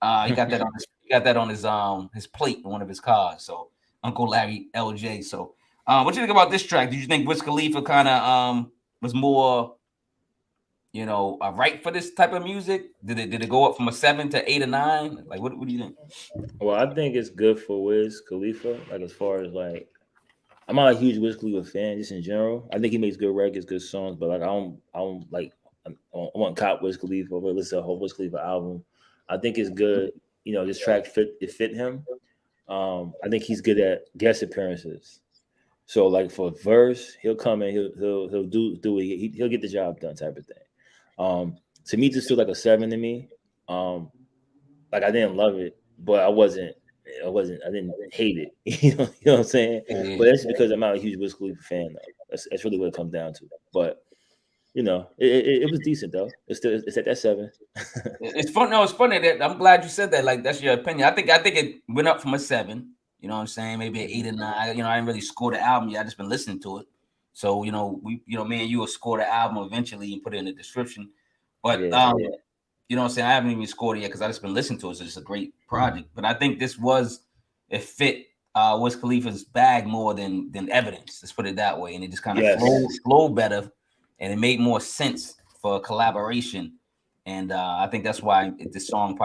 Speaker 1: He got that on his plate in one of his cars. So Uncle Larry LJ. So what you think about this track? Did you think Wiz Khalifa kind of was more, right for this type of music? Did it go up from a 7 to 8 or 9? Like what do you think?
Speaker 2: Well, I think it's good for Wiz Khalifa. Like as far as like, I'm not a huge Wiz Khalifa fan just in general. I think he makes good records, good songs, but like I want cop Wiz Khalifa, but listen to a whole Wiz Khalifa album. I think it's good. This track fit him. I think he's good at guest appearances. So like for a verse, he'll come in, he'll do it. He'll get the job done, type of thing. To me, this feels like a 7 to me. Like I didn't love it, but I didn't hate it. You know what I'm saying? Mm-hmm. But that's because I'm not a huge Wiz Khalifa fan though. That's really what it comes down to. But it was decent though. It's at that 7.
Speaker 1: It's fun. No, it's funny that I'm glad you said that. Like that's your opinion. I think it went up from a 7. You know what I'm saying? Maybe an 8 or 9. I didn't really score the album yet. I just been listening to it. So me and you will score the album eventually and put it in the description. But you know what I'm saying? I haven't even scored it yet because I just been listening to it. So it's a great project. But I think this it fit Wiz Khalifa's bag more than Evidence. Let's put it that way. And it just kind of flowed better, and it made more sense for a collaboration. And I think that's why this song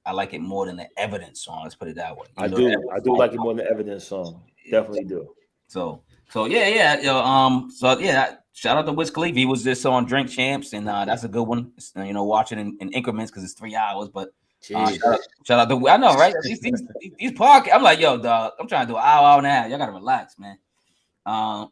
Speaker 1: I like it more than the Evidence song. Let's put it that way.
Speaker 2: I do like it more than the Evidence song. Definitely do.
Speaker 1: So yeah. Shout out to Wiz Khalifa. He was just on Drink Champs, and that's a good one. Watching in increments because it's 3 hours. But shout out to, I know, right? These podcasts. I'm like, yo, dog. I'm trying to do an hour and a half. Y'all gotta relax, man. But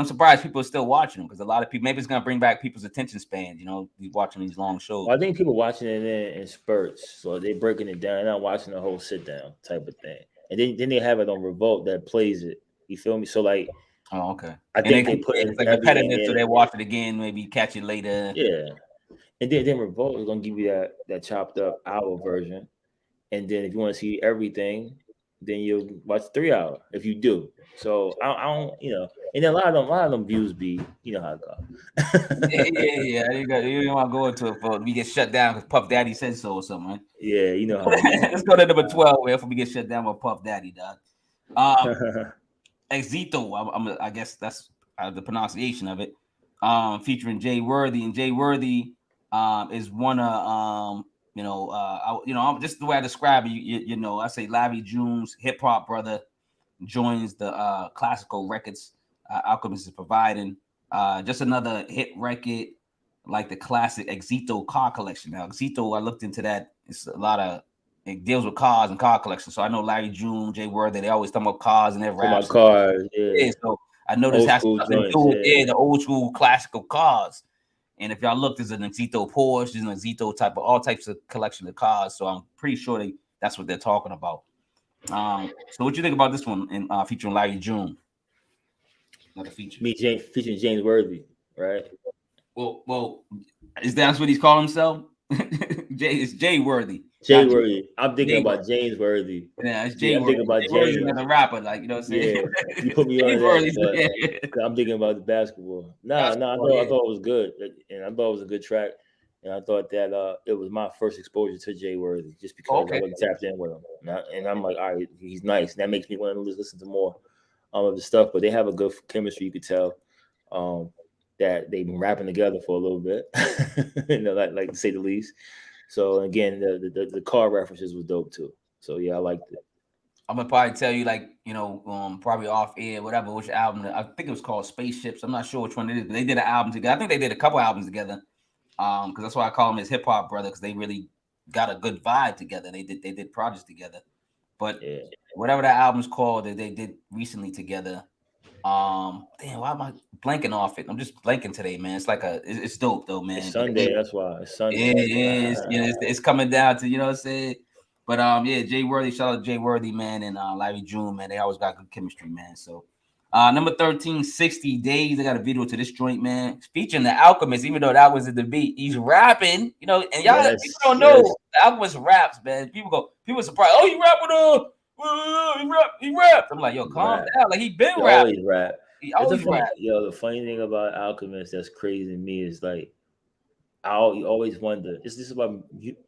Speaker 1: I'm surprised people are still watching them because a lot of people. Maybe it's gonna bring back people's attention span. Watching these long shows.
Speaker 2: Well, I think people watching it in spurts, so they're breaking it down. They're not watching the whole sit down type of thing. And then they have it on Revolt that plays it. You feel me? So like.
Speaker 1: Oh, okay.
Speaker 2: I think they put it
Speaker 1: like repetitive, so they watch it again, maybe catch it later.
Speaker 2: Yeah, and then Revolt is gonna give you that chopped up hour version, and then if you want to see everything, then you'll watch 3 hour if you do. So I don't, and then a lot of them views be, how it go.
Speaker 1: yeah. You don't want to go into it for we get shut down because Puff Daddy said so or something, right?
Speaker 2: Yeah, how
Speaker 1: Let's go to number 12, where if we get shut down by Puff Daddy, dog. Exito, I guess that's the pronunciation of it. Featuring Jay Worthy, and Jay Worthy is one of just the way I describe it. I say Larry June's hip hop brother joins the classical records Alchemist is providing. Just another hit record like the classic Exito car collection. Now Exito, I looked into that. It's a lot of it deals with cars and car collection. So I know Larry June, Jay Worthy, they always talk about cars and their
Speaker 2: For my
Speaker 1: raps.
Speaker 2: cars, yeah.
Speaker 1: So I know this
Speaker 2: Old
Speaker 1: has
Speaker 2: school
Speaker 1: something to
Speaker 2: joints,
Speaker 1: do with
Speaker 2: yeah.
Speaker 1: the old school classical cars. And if y'all look, there's an Exito Porsche, there's an Exito type of all types of collection of cars. So I'm pretty sure that's what they're talking about. So what you think about this one in featuring Larry June? Another feature.
Speaker 2: Featuring James Worthy, right?
Speaker 1: Well, is that what he's calling himself? It's Jay Worthy.
Speaker 2: Jay Worthy. I'm thinking about James Worthy.
Speaker 1: Yeah, it's Jay
Speaker 2: I'm
Speaker 1: Worthy.
Speaker 2: thinking about
Speaker 1: Jay Worthy's another rapper, like, you know what I'm saying?
Speaker 2: Yeah, you put me on that, but I'm thinking about the basketball. I thought it was good, and I thought it was a good track, and I thought that it was my first exposure to Jay Worthy, just because I wasn't tapped in with him, and I'm like, all right, he's nice, and that makes me want to listen to more of the stuff. But they have a good chemistry, you could tell. That they've been rapping together for a little bit, like to say the least. So again, the car references was dope too. So yeah, I liked it.
Speaker 1: I'm gonna probably tell you, like, probably off air, whatever, which album. I think it was called Spaceships. I'm not sure which one it is, but they did an album together. I think they did a couple albums together. Because that's why I call them his hip hop brother, because they really got a good vibe together. They did projects together. But whatever that album's called that they did recently together. Damn, why am I blanking off it? I'm just blanking today, man. It's like it's dope though, man.
Speaker 2: It's Sunday, that's why. It's Sunday.
Speaker 1: It's coming down to, you know what I'm saying? But Jay Worthy, shout out to Jay Worthy, man, and Larry June, man. They always got good chemistry, man. So number 13, 60 Days. I got a video to this joint, man. It's featuring the Alchemist, even though that was in the beat. He's rapping, and y'all people don't know the Alchemist raps, man. People surprised. Oh, he rap with he raps. I'm like, yo, calm down. Like, he been rapping. He always rap.
Speaker 2: Yo, the funny thing about Alchemist that's crazy to me is, like, I always wonder. This is why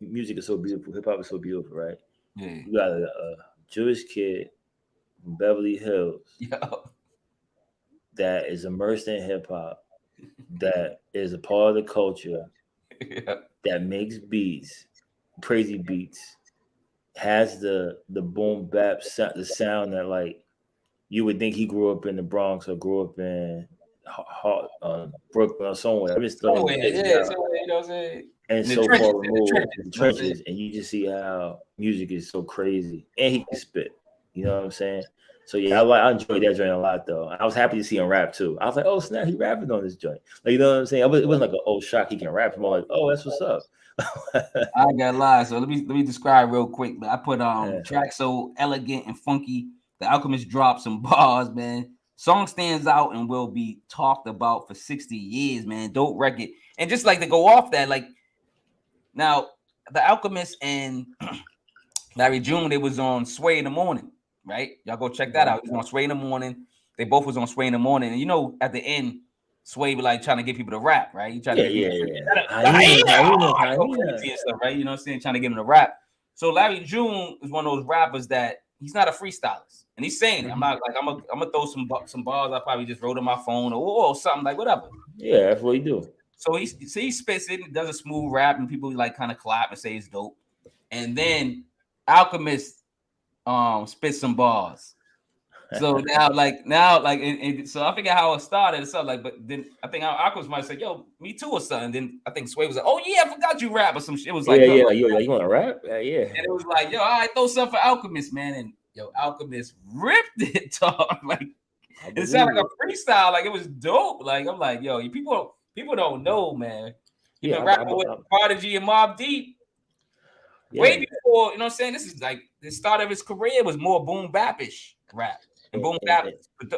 Speaker 2: music is so beautiful. Hip hop is so beautiful, right?
Speaker 1: Yeah.
Speaker 2: You got a Jewish kid from Beverly Hills that is immersed in hip hop, that is a part of the culture, that makes beats, crazy beats, has the boom bap, the sound that, like, you would think he grew up in the Bronx or grew up in Brooklyn or somewhere. I'm just throwing
Speaker 1: you know what I'm saying?
Speaker 2: And so far removed in the trenches, and you just see how music is so crazy, and he can spit. You know what I'm saying? So yeah, I enjoyed that joint a lot, though. I was happy to see him rap too. I was like, oh snap, he rapping on this joint. Like, you know what I'm saying? It wasn't like an old shock he can rap. I'm like, oh, that's what's up.
Speaker 1: I ain't gotta lie. So let me describe real quick. But I put track so elegant and funky. The Alchemist dropped some bars, man. Song stands out and will be talked about for 60 years, man. Dope record. And just like to go off that, like, now the Alchemist and Larry June, they was on Sway in the Morning, right? Y'all go check that out. He was on Sway in the Morning. They both was on Sway in the Morning. And at the end, Sway was like trying to get people to rap, right? He tried to get people crazy and stuff, right? You know what I'm saying? Trying to get him to rap. So Larry June is one of those rappers that he's not a freestylist, and he's saying it. I'm not like I'm gonna throw some bars I probably just wrote on my phone or something, like whatever.
Speaker 2: Yeah, that's what he do.
Speaker 1: So he spits it and does a smooth rap, and people like kind of clap and say it's dope. And then Alchemist spits some bars. So so I forget how it started or something, like, but then I think Alchemist might say, yo, me too or something. Then I think Sway was like, oh yeah, I forgot you rap or some shit. It was like,
Speaker 2: you want to rap? Yeah.
Speaker 1: And it was like, yo, all right, throw something for Alchemist, man. And yo, Alchemist ripped it, dog. Like, it sounded like a freestyle, like it was dope. Like, I'm like, yo, people don't know, man. You've been rapping with Prodigy and Mobb Deep way before, you know what I'm saying? This is like the start of his career was more boom bap-ish rap. And boom bap.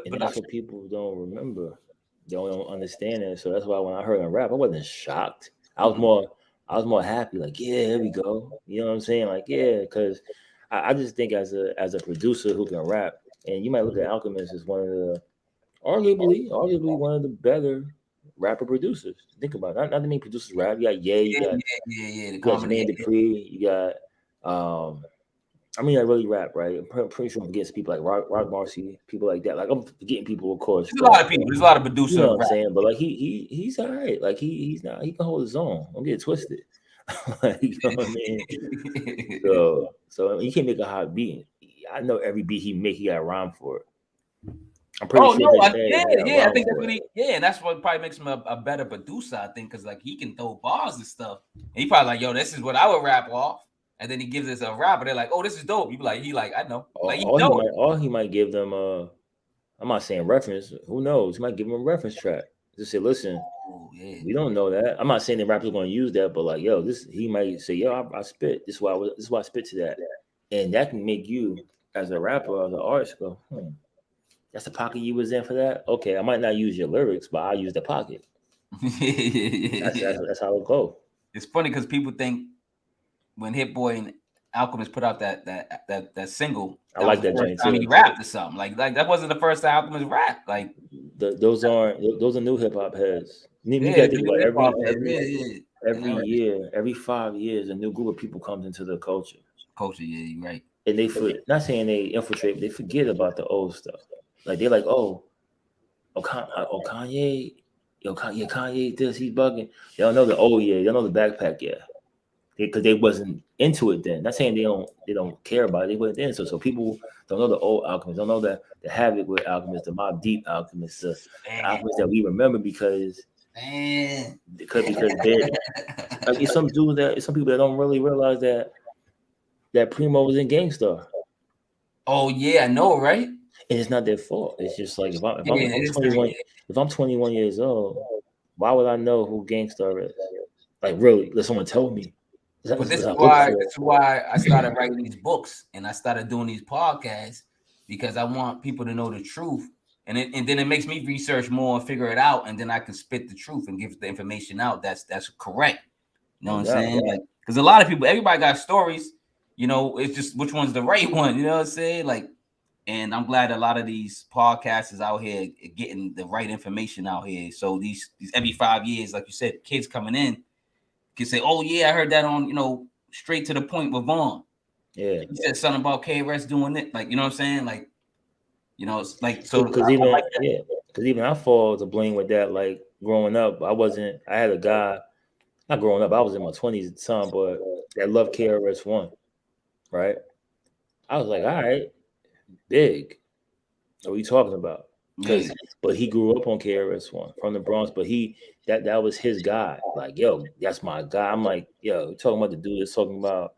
Speaker 2: And that's what people don't remember. They don't understand it. So that's why when I heard him rap, I wasn't shocked. I was more happy, like, yeah, here we go. You know what I'm saying? Like, yeah, because I just think as a producer who can rap, and you might look at Alchemist as one of the arguably one of the better rapper producers. Think about it. Not the main producers rap. You got you got Jermaine Dupri, you got I really rap, right? I'm pretty sure I'm forgetting people like Rock Marcy, people like that. Like, I'm forgetting people, of course.
Speaker 1: There's a lot of people. There's a lot of producers.
Speaker 2: You know what I'm saying? But like he's all right. Like he's not. He can hold his own. Don't get it twisted. Like, you know what I mean? So he can't make a hot beat. I know every beat he make, he got a rhyme for it. I'm pretty sure.
Speaker 1: I think that's what and that's what probably makes him a better producer. I think because like he can throw bars and stuff. And he probably like, yo, this is what I would rap off. and then he gives us a rapper. They're like, "Oh, this is dope." You be like, I know, like
Speaker 2: He might give them I'm not saying reference. Who knows? He might give them a reference track. Just say, listen, we don't know that. I'm not saying the rapper's going to use that, but like, yo, he might say, yo, I spit. This is why I spit to that, and that can make you as a rapper, as an artist, go, that's the pocket you was in for that. Okay, I might not use your lyrics, but I'll use the pocket. That's how it go.
Speaker 1: It's funny because people think when Hit Boy and Alchemist put out that single,
Speaker 2: I like that joint
Speaker 1: too. He rapped or something like that wasn't the first time Alchemist rapped. Like
Speaker 2: those are new hip hop heads. You got to think about every year, every 5 years, a new group of people comes into the culture.
Speaker 1: Yeah, you're right.
Speaker 2: And they not saying they infiltrate, but they forget about the old stuff. Like they're like, Kanye, Kanye, this, he's bugging. They don't know the they don't know the backpack yet. Because they wasn't into it then. Not saying they don't care about it. They wasn't into it. So people don't know the old Alchemist, don't know the Havoc with Alchemist, the Mobb Deep Alchemist, the Alchemist that we remember because they're like, some people that don't really realize that Primo was in Gangstar.
Speaker 1: Oh yeah, I know, right?
Speaker 2: And it's not their fault. It's just like if I'm 21 years old, why would I know who Gangstar is? Like really, let someone tell me.
Speaker 1: But this is why I started writing these books and I started doing these podcasts because I want people to know the truth, and then it makes me research more and figure it out, and then I can spit the truth and give the information out that's correct. You know what I'm saying? Like, because a lot of people, everybody got stories. You know, it's just which one's the right one. You know what I'm saying? Like, and I'm glad a lot of these podcasts is out here getting the right information out here. So these every 5 years, like you said, kids coming in can say, "Oh yeah, I heard that on straight to the point with Vaughn."
Speaker 2: Yeah,
Speaker 1: he said something about KRS doing it, like you know what I'm saying, like it's like so.
Speaker 2: Because even I fall to blame with that. Like growing up, I had a guy. Not growing up, I was in my 20s at the time, but that loved KRS-One, right? I was like, all right, big. What are you talking about? But he grew up on KRS-One from the Bronx, but that was his guy. Like, yo, that's my guy. I'm like, yo, you're talking about the dude that's talking about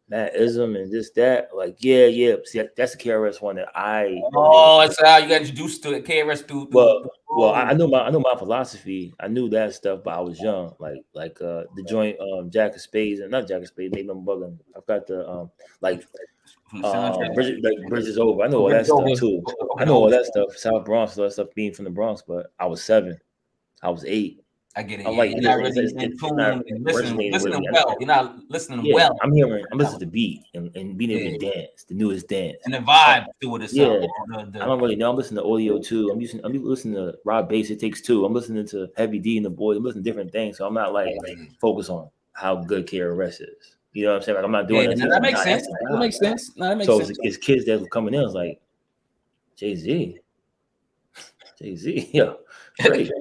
Speaker 2: Matt-ism and this, that. Like, yeah. See, that's the KRS-One that I.
Speaker 1: Oh, that's how you got introduced to KRS through.
Speaker 2: Well, I knew my philosophy. I knew that stuff, but I was young. Like the joint Jack of Spades, and not Jack of Spades, maybe I'm bugging. I've got the Bridges Over. I know all that stuff too. I know all that stuff. South Bronx, all that stuff being from the Bronx, but I was 7. I was 8.
Speaker 1: I get it.
Speaker 2: I'm like,
Speaker 1: you're not really listening well. You're not listening well.
Speaker 2: I'm listening to the beat and being able to dance, the newest dance.
Speaker 1: And the vibe to it.
Speaker 2: Yeah. I don't really know. I'm listening to audio too. I'm listening to Rob Bass, It Takes Two. I'm listening to Heavy D and the Boys. I'm listening to different things. So I'm not like focused on how good KRS is. You know what I'm saying? Like I'm not doing that.
Speaker 1: That makes sense. That makes sense.
Speaker 2: So it's kids that were coming in. It's like Jay-Z, yeah, great.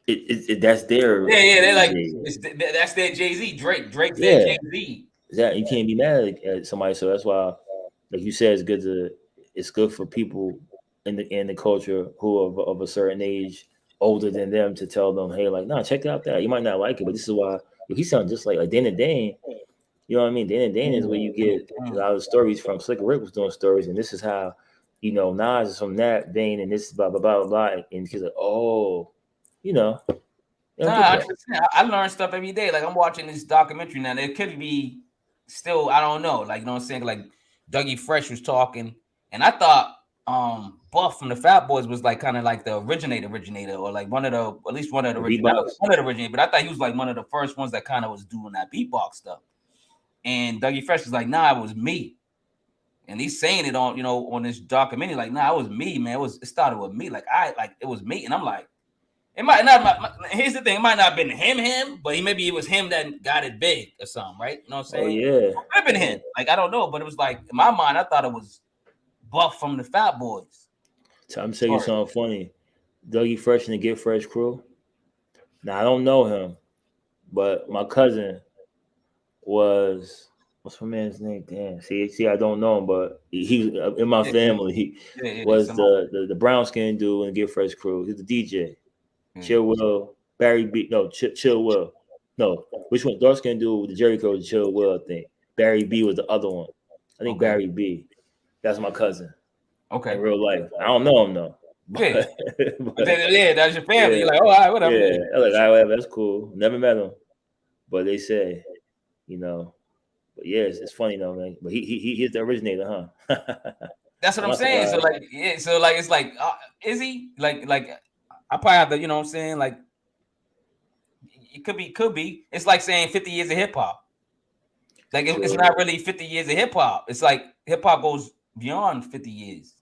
Speaker 2: That's their
Speaker 1: they're like that's their Jay-Z. Drake's their Jay-Z.
Speaker 2: Exactly. You can't be mad at somebody. So that's why, like you said, it's good for people in the culture who are of a certain age, older than them, to tell them, hey, like, nah, check out that. You might not like it, but this is why he sounds just like Dan and Dane. You know what I mean? Dan and Dane is where you get a lot of stories from. Slick Rick was doing stories, and this is how, Nas is from that vein, and this is blah blah blah blah. And he's like, oh,
Speaker 1: I learn stuff every day. Like I'm watching this documentary now. There could be still, I don't know. Like, you know what I'm saying? Like Dougie Fresh was talking, and I thought Buff from the Fat Boys was like kind of like the originator, or like one of the originators. But I thought he was like one of the first ones that kind of was doing that beatbox stuff. And Dougie Fresh was like, nah, it was me. And he's saying it on, on this documentary, like, nah, it was me, man. It started with me. Like it was me. And I'm like, it might not. Here's the thing: it might not have been him, but maybe it was him that got it big or something, right? You know what I'm saying?
Speaker 2: Oh yeah, it
Speaker 1: could have been him. Like I don't know, but it was like in my mind, I thought it was Buff from the Fat Boys.
Speaker 2: So I'm telling you something funny. Dougie Fresh and the Get Fresh crew. Now I don't know him, but my cousin was. What's my man's name? Damn. See, I don't know him, but he was in my family. He was the brown skin dude in the Get Fresh crew. He's the DJ. Chill Will, Barry B. No, Chill Will. No, which one? Dark skin dude with the Jerry Curl, Chill Will, I think. Barry B was the other one. I think Barry B. That's my cousin.
Speaker 1: Okay.
Speaker 2: In real life, I don't know him though.
Speaker 1: Yeah, that's your family. You're like, oh, all right, whatever.
Speaker 2: Yeah, I'm like, all right, that's cool. Never met him, but they say, you know. But yeah, it's funny though, man. But he's the originator, huh?
Speaker 1: That's what I'm saying. So like, yeah, so like it's like, is he like I probably have to, you know what I'm saying? Like, it could be. It's like saying 50 years of hip hop. Like it's not really 50 years of hip hop. It's like hip hop goes beyond 50 years.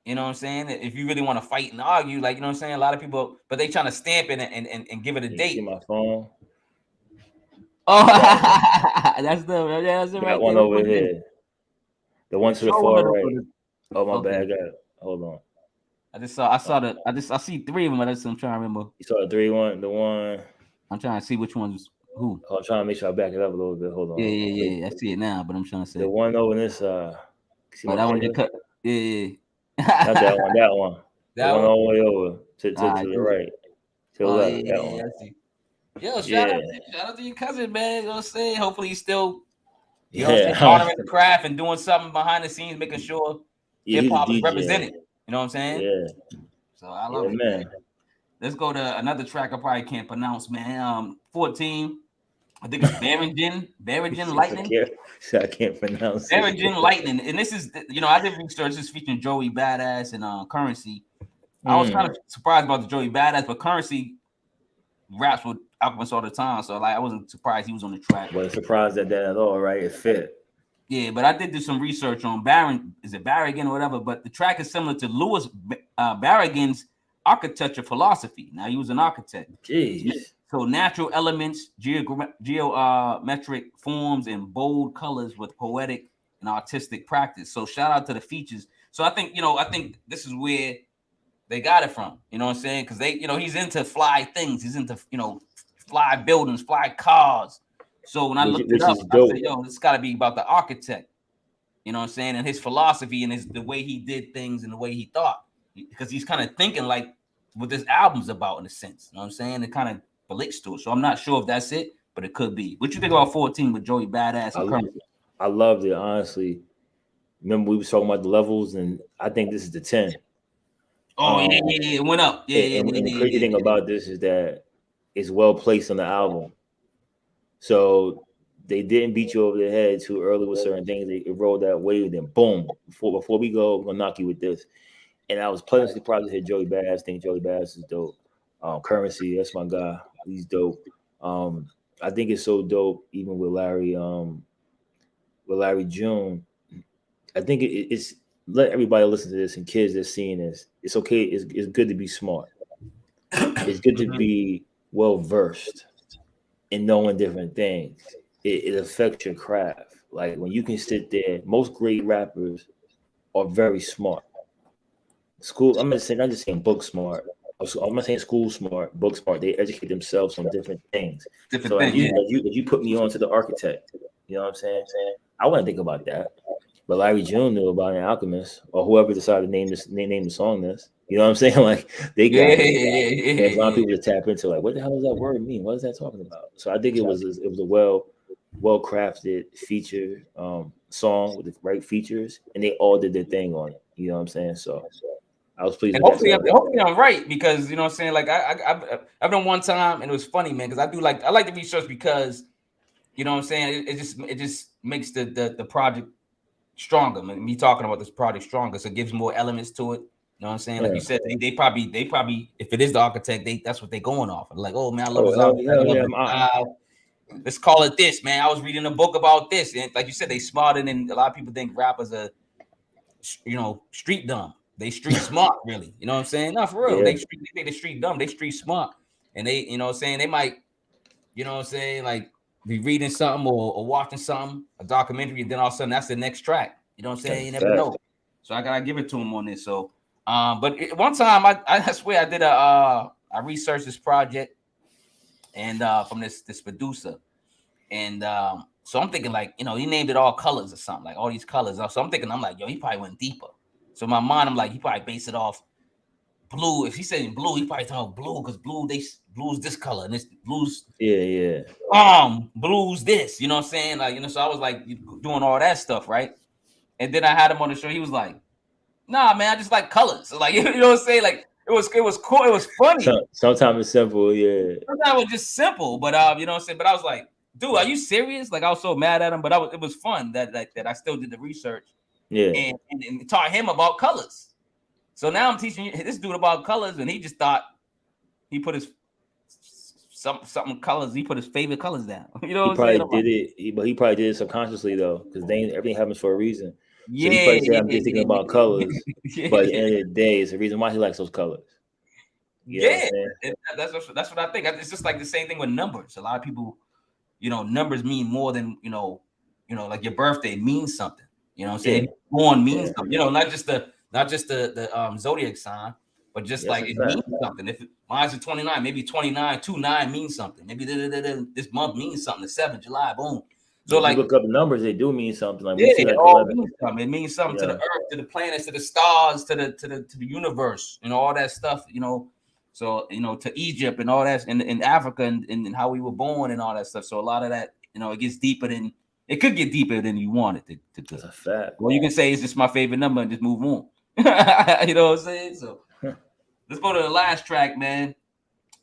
Speaker 1: You know what I'm saying? If you really want to fight and argue, like, you know what I'm saying? A lot of people, but they trying to stamp it and give it a date.
Speaker 2: See my phone.
Speaker 1: Oh, that's the right
Speaker 2: one over here. The one to the far right. Oh, my bad. I got it. Hold on.
Speaker 1: I see three of them. I'm trying to remember.
Speaker 2: You saw the 3-1, the one.
Speaker 1: I'm trying to see which one's who.
Speaker 2: I'm trying to make sure I back it up a little bit. Hold on.
Speaker 1: Yeah. I see it now, but I'm trying to say
Speaker 2: the one over this. That
Speaker 1: one just cut. Yeah.
Speaker 2: Not that one. That one. That one all the way over to the right. To the left. That one.
Speaker 1: I see. Yo, shout out to your cousin, man. You know what I'm saying? Hopefully he's still honoring the craft and doing something behind the scenes, making sure hip hop is represented. You know what I'm saying?
Speaker 2: Yeah.
Speaker 1: So I love it, man. Let's go to another track I probably can't pronounce, man. 14. I think it's Barragan Lightning.
Speaker 2: I can't pronounce
Speaker 1: Barragan Lightning. And this is, I did research. This is featuring Joey Baddass and Currency. I was kind of surprised about the Joey Baddass, but Currency raps with Alchemist all the time, so like I wasn't surprised he was on the track.
Speaker 2: Wasn't surprised at that at all, right? It fit.
Speaker 1: Yeah, but I did do some research on Barragan or whatever, but the track is similar to Louis Barragan's architecture philosophy. Now, he was an architect.
Speaker 2: Jeez.
Speaker 1: So natural elements, geometric forms, and bold colors with poetic and artistic practice. So shout out to the features. So I think this is where they got it from. You know what I'm saying? Because he's into fly things. He's into, fly buildings, fly cars. So when I looked it up, I said, this got to be about the architect. You know what I'm saying? And his philosophy and the way he did things and the way he thought. Because he's kind of thinking like what this album's about in a sense. You know what I'm saying? It kind of relates to it. So I'm not sure if that's it, but it could be. What you think about 14 with Joey Baddass and Curren?
Speaker 2: I loved it, honestly. Remember we was talking about the levels, and I think this is the 10.
Speaker 1: Oh, yeah, it went up. Yeah,
Speaker 2: and the crazy thing about this is that it's well placed on the album. So they didn't beat you over the head too early with certain things. They rolled that wave, then boom. Before we go, we're gonna knock you with this. And I was pleasantly surprised to hear Joey Baddass. I think Joey Baddass is dope. Currency, that's my guy. He's dope. I think it's so dope, even with Larry June. I think it's let everybody listen to this and kids that's seeing this. It's okay. It's good to be smart. It's good to be well versed in knowing different things. It affects your craft. Like when you can sit there, most great rappers are very smart. I'm not just saying book smart. I'm not saying school smart, book smart. They educate themselves on different things. You put me on to the architect. You know what I'm saying? I wouldn't think about that. But Larry June knew about an Alchemist, or whoever decided to name the song this. You know what I'm saying? Like they got There's a lot of people to tap into. Like, what the hell does that word mean? What is that talking about? So I think it was a well crafted feature song with the right features, and they all did their thing on it. You know what I'm saying? So I was pleased.
Speaker 1: Hopefully I'm right, because you know what I'm saying. Like I've done one time, and it was funny, man. Because I like the research because you know what I'm saying. It just makes the project stronger. Me talking about this project stronger, so it gives more elements to it. You know what I'm saying? Like you said, they probably if it is the architect, that's what they're going off. Like, oh man, I love this architect. Let's call it this, man. I was reading a book about this, and like you said, they smarter than a lot of people think rappers are. Street dumb. They street smart, really. You know what I'm saying? Not for real. Yeah. They think they street dumb. They street smart, and they, you know what I'm saying, they might, you know what I'm saying, like be reading something or watching something, a documentary, and then all of a sudden that's the next track. You know what I'm saying? You never know. So I gotta give it to him on this. So, but one time I swear I did I researched this project and from this producer, and so I'm thinking like, he named it All Colors or something, like all these colors. So I'm thinking, I'm like, he probably went deeper. So in my mind, I'm like, he probably based it off blue. If he's saying blue, he probably talking blue because blue blues this color and this blues
Speaker 2: Yeah.
Speaker 1: blues this, you know what I'm saying? Like, so I was like doing all that stuff, right? And then I had him on the show. He was like, nah, man, I just like colors. So like, you know what I'm saying? Like, it was cool. It was funny.
Speaker 2: Sometimes it's simple, yeah.
Speaker 1: Sometimes it was just simple, but you know what I'm saying? But I was like, dude, are you serious? Like, I was so mad at him, but it was fun that I still did the research.
Speaker 2: Yeah.
Speaker 1: And taught him about colors. So now I'm teaching this dude about colors, and he just thought he put his something colors. He put his favorite colors down. You know what I'm saying?
Speaker 2: But he probably did it subconsciously though, because everything happens for a reason.
Speaker 1: Yeah,
Speaker 2: so he probably said, I'm just thinking about colors,
Speaker 1: yeah.
Speaker 2: but at the end of the day, it's the reason why he likes those colors.
Speaker 1: Yeah, that's what I think. It's just like the same thing with numbers. A lot of people, numbers mean more than like your birthday means something. You know what I'm saying?
Speaker 2: Yeah.
Speaker 1: Born means something. Not just the zodiac sign, but just like it means something. If mine's a 29, maybe 29 means something. Maybe this month means something. The 7th July, boom. So
Speaker 2: like you look up the numbers, they do mean something. Like we see like
Speaker 1: all means something. It means something to the earth, to the planets, to the stars, to the universe. All that stuff. So to Egypt and all that, in Africa and how we were born and all that stuff. So a lot of that, it gets deeper than it could get deeper than you want it to.
Speaker 2: That's a fact.
Speaker 1: Well, you can say it's just my favorite number and just move on. You know what I'm saying? So let's go to the last track, man.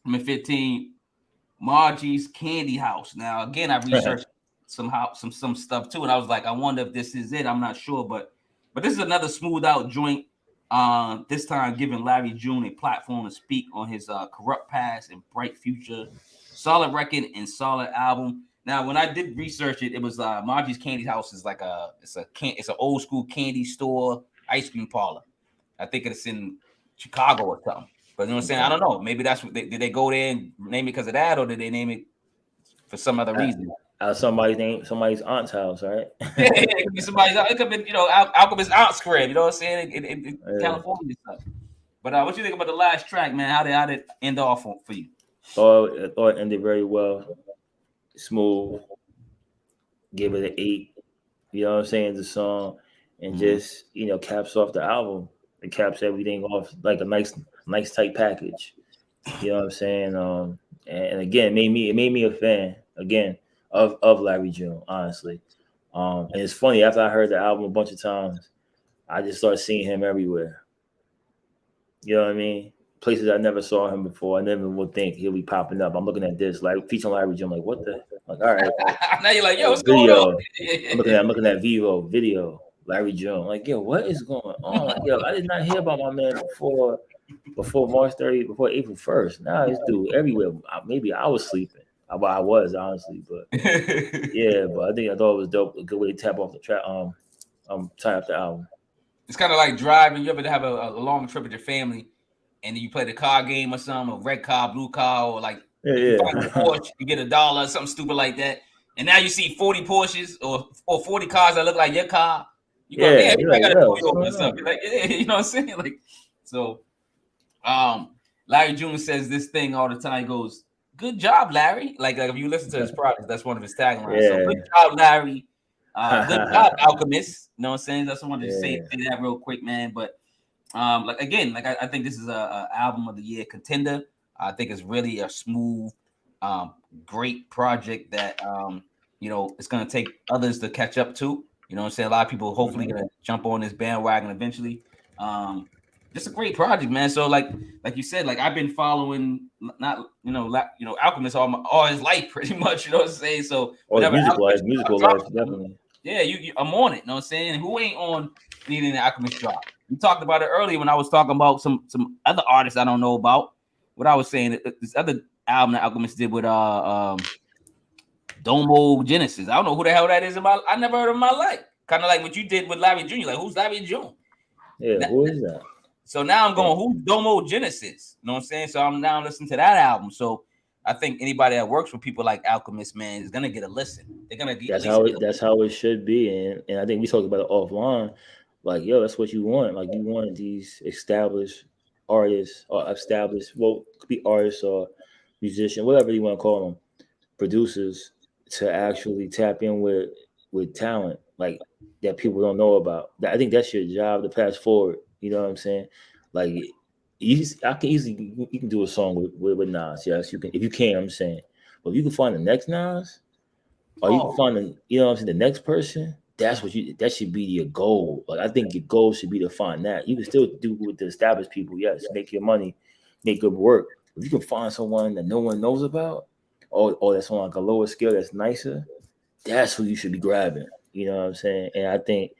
Speaker 1: Number 15, Margie's Candy House. Now again, I researched some stuff too, and I was like, I wonder if this is it. I'm not sure, but this is another smooth out joint. This time giving Larry June a platform to speak on his corrupt past and bright future. Solid record and solid album. Now, when I did research it, it was Margie's Candy House is like it's an old school candy store, ice cream parlor. I think it's in Chicago or something. But you know what I'm saying? I don't know. Maybe that's what did they go there and name it because of that, or did they name it for some other reason?
Speaker 2: Somebody's aunt's house, right?
Speaker 1: Yeah, it could be somebody's. It could be Alchemist aunt's crib. You know what I'm saying? In California stuff. But what you think about the last track, man? How did it end off for you?
Speaker 2: I thought it ended very well. Smooth. Give it an 8. You know what I'm saying? The song, and just caps off the album. It caps everything off like a nice tight package. You know what I'm saying? And again, it made me a fan again of Larry June, honestly. And it's funny, after I heard the album a bunch of times, I just started seeing him everywhere. You know what I mean? Places I never saw him before. I never would think he'll be popping up. I'm looking at this, like featuring Larry June. I'm like, what the? Like, all right.
Speaker 1: Now you're like, yo, what's going on?
Speaker 2: I'm looking at Vivo video. Larry June. Like, yo, what is going on? Like, yo, I did not hear about my man before March 30th, before April 1st. Now this dude everywhere. Maybe I was sleeping. I was honestly, but yeah, but I thought it was dope. A good way to tap off the track. Tie up the album.
Speaker 1: It's kind of like driving. You ever have a long trip with your family, and you play the car game or something, a red car, blue car, or like you find a Porsche, you get $1 or something stupid like that, and now you see 40 Porsches or 40 cars that look like your car. You go, I gotta pull you over or something. Like, you know what I'm saying? Like, so, Larry June says this thing all the time. He goes, "Good job, Larry." Like if you listen to his product, that's one of his taglines.
Speaker 2: Yeah.
Speaker 1: So, good job, Larry. Good job, Alchemist. You know what I'm saying? That's what I wanted to say that real quick, man. But I think this is a album of the year contender. I think it's really a smooth, great project that it's gonna take others to catch up to. You know what I'm saying? A lot of people hopefully gonna jump on this bandwagon eventually. Just a great project, man. So like you said, like I've been following Alchemist all his life pretty much. You know what I'm saying? So
Speaker 2: musical life, definitely.
Speaker 1: Yeah, I'm on it. You know what I'm saying? Who ain't on needing an Alchemist drop? We talked about it earlier when I was talking about some other artists I don't know about. What I was saying, this other album that Alchemist did with Domo Genesis. I don't know who the hell that is. I never heard of in my life. Kind of like what you did with Larry Jr. Like, who's Larry Jr.?
Speaker 2: Yeah, who is that?
Speaker 1: So now I'm going, who's Domo Genesis? You know what I'm saying? So I'm now listening to that album. So I think anybody that works with people like Alchemist, man, is gonna get a listen. They're gonna get
Speaker 2: that's how it should be. And I think we talked about it offline. Like, yo, that's what you want. Like, you want these established artists or could be artists or musicians, whatever you want to call them, producers, to actually tap in with talent like that people don't know about. I think that's your job to pass forward. You know what I'm saying? Like, I can easily you can do a song with Nas. Yes, you can. If you can, I'm saying. But if you can find the next Nas, or you can find the, you know what I'm saying, the next person, that should be your goal. Like I think your goal should be to find that. You can still do with the established people, yes, make your money, make good work. If you can find someone that no one knows about, or that's on like a lower scale that's nicer, that's who you should be grabbing. You know what I'm saying? And I think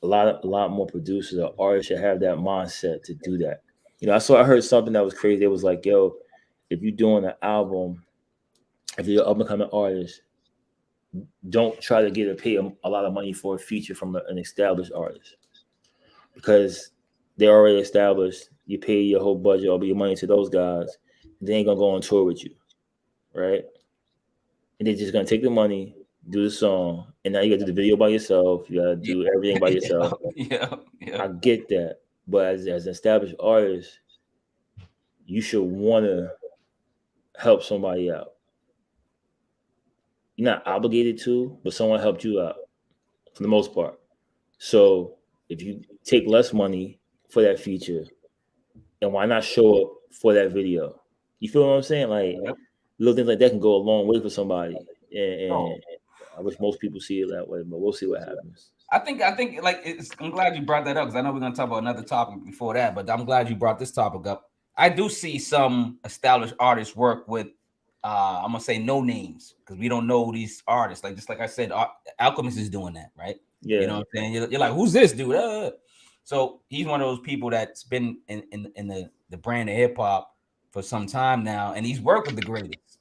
Speaker 2: a lot more producers or artists should have that mindset to do that. You know, I heard something that was crazy. It was like, yo, if you're doing an album, if you're an up and coming artist, don't try to get pay a lot of money for a feature from an established artist, because they're already established. You pay your whole budget or your money to those guys, they ain't gonna go on tour with you, right? And they're just gonna take the money, do the song, and now you gotta do the video by yourself. You gotta do everything by yourself.
Speaker 1: Yeah.
Speaker 2: I get that, but as an established artist, you should want to help somebody out. You're not obligated to, but someone helped you out for the most part. So if you take less money for that feature, and why not show up for that video? You feel what I'm saying? Like little things like that can go a long way for somebody. And I wish most people see it that way, but we'll see what happens.
Speaker 1: I think like I'm glad you brought that up, because I know we're gonna talk about another topic before that, but I'm glad you brought this topic up. I do see some established artists work with I'm gonna say no names, because we don't know these artists. Like just like I said, Alchemist is doing that, right?
Speaker 2: Yeah.
Speaker 1: You know what I'm saying? You're like, who's this dude? So he's one of those people that's been in the brand of hip hop for some time now, and he's worked with the greatest.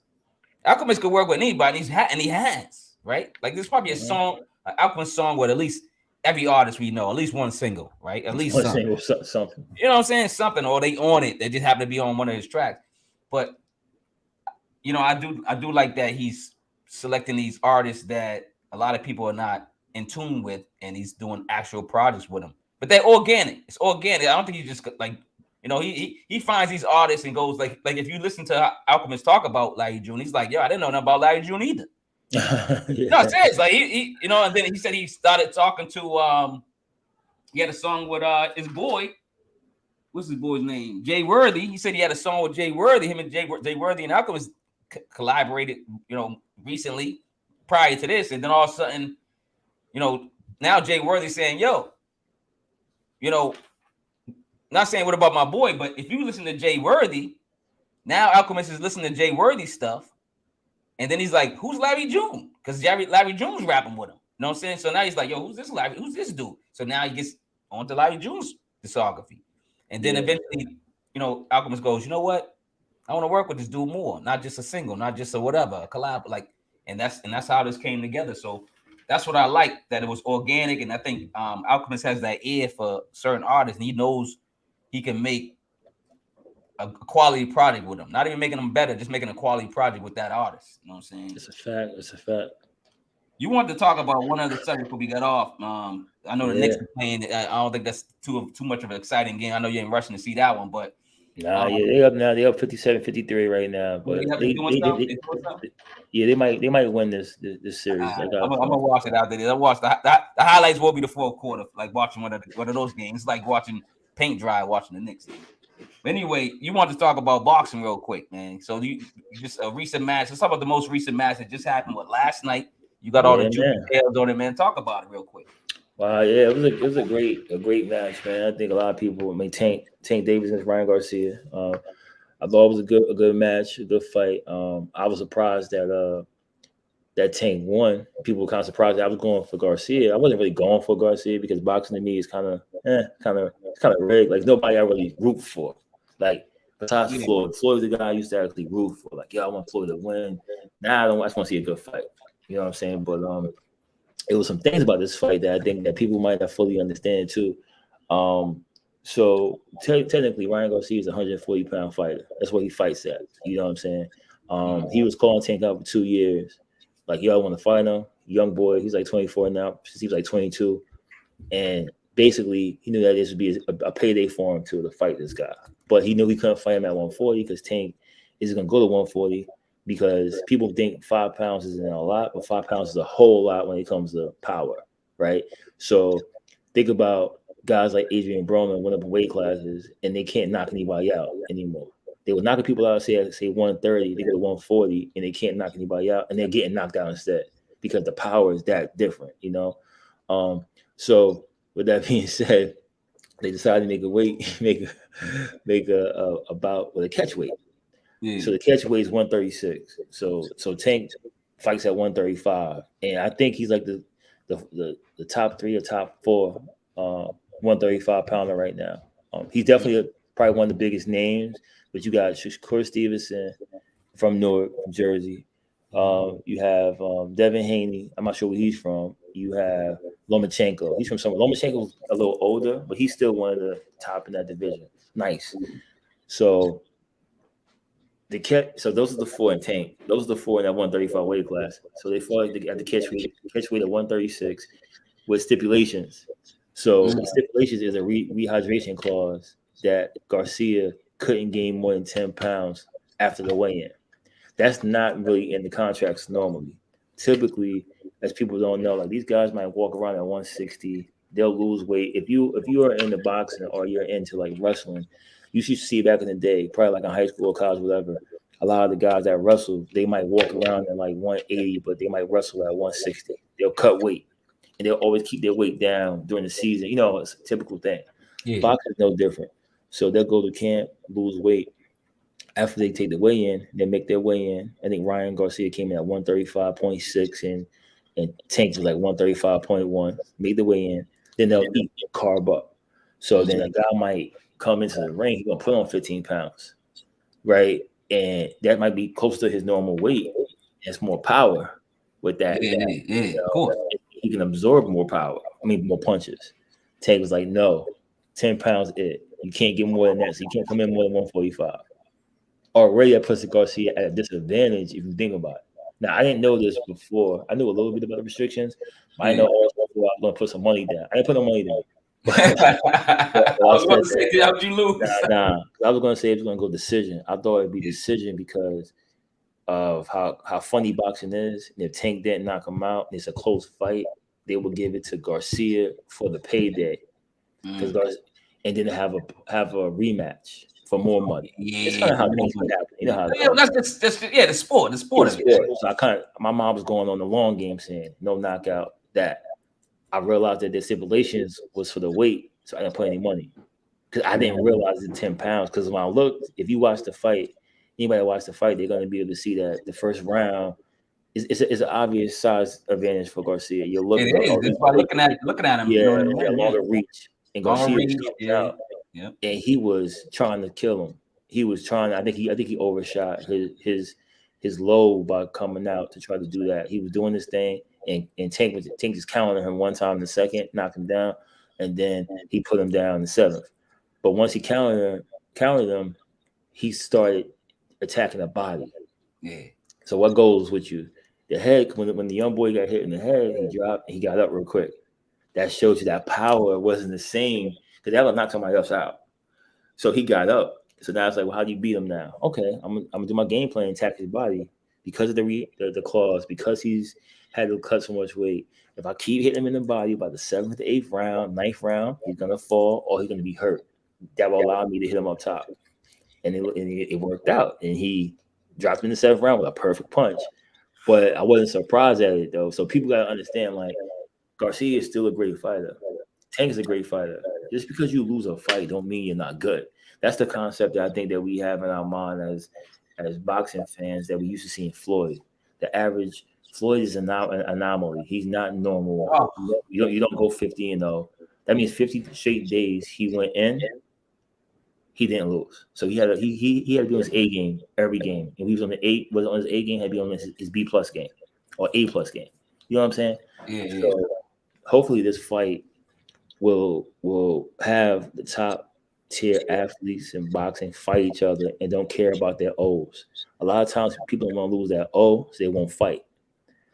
Speaker 1: Alchemist could work with anybody, and he has, right? Like there's probably a song, an Alchemist song with at least every artist we know, at least one single, right? At least
Speaker 2: one
Speaker 1: something.
Speaker 2: Something.
Speaker 1: You know what I'm saying? Something, or they on it. They just happen to be on one of his tracks. But you know, I do like that he's selecting these artists that a lot of people are not in tune with, and he's doing actual projects with them. But they're organic. It's organic. I don't think he just like, you know, he finds these artists and goes like if you listen to Alchemist talk about Larry June, he's like, yo, I didn't know nothing about Larry June either.
Speaker 2: Yeah.
Speaker 1: No, serious. Like he you know, and then he said he started talking to he had a song with his boy. What's his boy's name? Jay Worthy. He said he had a song with Jay Worthy. Him and Jay Worthy and Alchemist collaborated, you know, recently prior to this, and then all of a sudden, you know, now Jay Worthy saying, yo, you know, not saying what about my boy, but if you listen to Jay Worthy, now Alchemist is listening to Jay Worthy stuff, and then he's like, who's Larry June? Because Larry June's rapping with him. You know what I'm saying? So now he's like, yo, who's this Larry? Who's this dude? So now he gets onto Larry June's discography. And then eventually, you know, Alchemist goes, you know what? I want to work with this dude more, not just a single, not just a whatever, a collab, like, and that's how this came together. So that's what I like, that it was organic, and I think Alchemist has that ear for certain artists, and he knows he can make a quality project with them. Not even making them better, just making a quality project with that artist. You know what I'm saying?
Speaker 2: It's a fact. It's a fact.
Speaker 1: You want to talk about one other subject before we got off? I know the Knicks are playing. I don't think that's too much of an exciting game. I know you ain't rushing to see that one, but
Speaker 2: nah, they're up now. They're up 57-53 right now. But they might win this series.
Speaker 1: I'm gonna watch it after this. I watch the highlights. Will be the fourth quarter, like watching one of those games. It's like watching paint dry, watching the Knicks. But anyway, you want to talk about boxing real quick, man. So you just a recent match. Let's talk about the most recent match that just happened. Last night? You got all the details on it, man. Talk about it real quick.
Speaker 2: Wow, yeah, it was a great match, man. I think a lot of people, I mean, Tank Davis and Ryan Garcia. I thought it was a good match, a good fight. I was surprised that Tank won. People were kind of surprised that I was going for Garcia. I wasn't really going for Garcia because boxing to me is kind of rigged. Like nobody I really root for. Like besides Floyd. Floyd was the guy I used to actually root for. Like, I want Floyd to win. Now I just want to see a good fight. You know what I'm saying? But it was some things about this fight that I think that people might not fully understand too. So technically, Ryan Garcia is a 140-pound fighter. That's what he fights at. You know what I'm saying? He was calling Tank out for 2 years. Like, y'all want to fight him? Young boy. He's like 24 now. Since he was like 22. And basically, he knew that this would be a payday for him to fight this guy. But he knew he couldn't fight him at 140 because Tank is going to go to 140 because people think 5 pounds isn't a lot, but 5 pounds is a whole lot when it comes to power, right? So think about guys like Adrian Broner went up in weight classes and they can't knock anybody out anymore. They were knocking people out, say 130, they go to 140, and they can't knock anybody out, and they're getting knocked out instead because the power is that different, you know. So with that being said, they decided to make a weight, make a bout with a catch weight.
Speaker 1: Yeah.
Speaker 2: So the catch weight is 136. So Tank fights at 135, and I think he's like the top 3 or top 4 135 pounder right now. He's definitely probably one of the biggest names. But you got Shakur Stevenson from Newark, Jersey. You have Devin Haney. I'm not sure where he's from. You have Lomachenko. He's from somewhere. Lomachenko's a little older, but he's still one of the top in that division. Nice. So those are the 4 in Tank. Those are the 4 in that 135 weight class. So they fought at the catch weight at 136 with stipulations. So the stipulations is a rehydration clause that Garcia couldn't gain more than 10 pounds after the weigh-in. That's not really in the contracts normally. Typically, as people don't know, like these guys might walk around at 160. They'll lose weight. If you are into boxing or you're into like wrestling, you should see back in the day, probably like in high school or college, whatever. A lot of the guys that wrestle, they might walk around at like 180, but they might wrestle at 160. They'll cut weight, and they'll always keep their weight down during the season. You know, it's a typical thing. Yeah. Boxing is no different. So they'll go to camp, lose weight. After they take the weigh-in, they make their weigh-in. I think Ryan Garcia came in at 135.6, and Tank was like 135.1. Made the weigh-in. Then they'll eat and carb up. So then a guy might come into the ring, he's gonna put on 15 pounds, right? And that might be close to his normal weight. It's more power with that.
Speaker 1: Of course.
Speaker 2: He can absorb more power. More punches. Tank was like, no, 10 pounds it. You can't get more than that. So you can't come in more than 145. Already that puts Garcia at a disadvantage if you think about it. Now, I didn't know this before. I knew a little bit about the restrictions. But I know I was going to put some money down. I didn't put no money down. I was going to say, how'd you lose? Nah. I was going to say it was going to go decision. I thought it'd be decision because of how funny boxing is. And if Tank didn't knock him out, and it's a close fight, they would give it to Garcia for the payday. And then have a rematch for more money. Yeah, it's kind of how things happen. You know how that's the sport. The sport. So my mom was going on the long game saying no knockout. That I realized that the stipulations was for the weight, so I didn't put any money because I didn't realize the 10 pounds. Because when I looked, if you watch the fight, anybody watch the fight, they're going to be able to see that the first round is an obvious size advantage for Garcia. You're looking
Speaker 1: by looking at him.
Speaker 2: Yeah, longer reach. And Garcia out, and he was trying to kill him. He was trying. I think he overshot his low by coming out to try to do that. He was doing this thing, and Tank just countering him one time in the second, knocked him down, and then he put him down in the 7th. But once he countered him, he started attacking the body. Yeah. So what goes with you? The head. When the young boy got hit in the head, he dropped. And he got up real quick. That shows you that power wasn't the same because that would knock somebody else out. So he got up. So now it's like, well, how do you beat him now? Okay, I'm gonna do my game plan, attack his body because of the clause, because he's had to cut so much weight. If I keep hitting him in the body by the 7th, 8th round, 9th round, he's gonna fall or he's gonna be hurt. That will allow me to hit him up top, and it worked out. And he dropped him in the 7th round with a perfect punch. But I wasn't surprised at it though. So people gotta understand, like, Garcia is still a great fighter. Tank is a great fighter. Just because you lose a fight don't mean you're not good. That's the concept that I think that we have in our mind as boxing fans that we used to see in Floyd. The average Floyd is an anomaly. He's not normal. Oh. You don't go 50-0. That means 50 straight days he went in, he didn't lose. So he had to be on his A game every game. And he was on his A game, had to be on his B+ game or A+ game. You know what I'm saying? Yeah. So hopefully this fight will have the top tier athletes in boxing fight each other and don't care about their O's. A lot of times people don't want to lose that O, so they won't fight.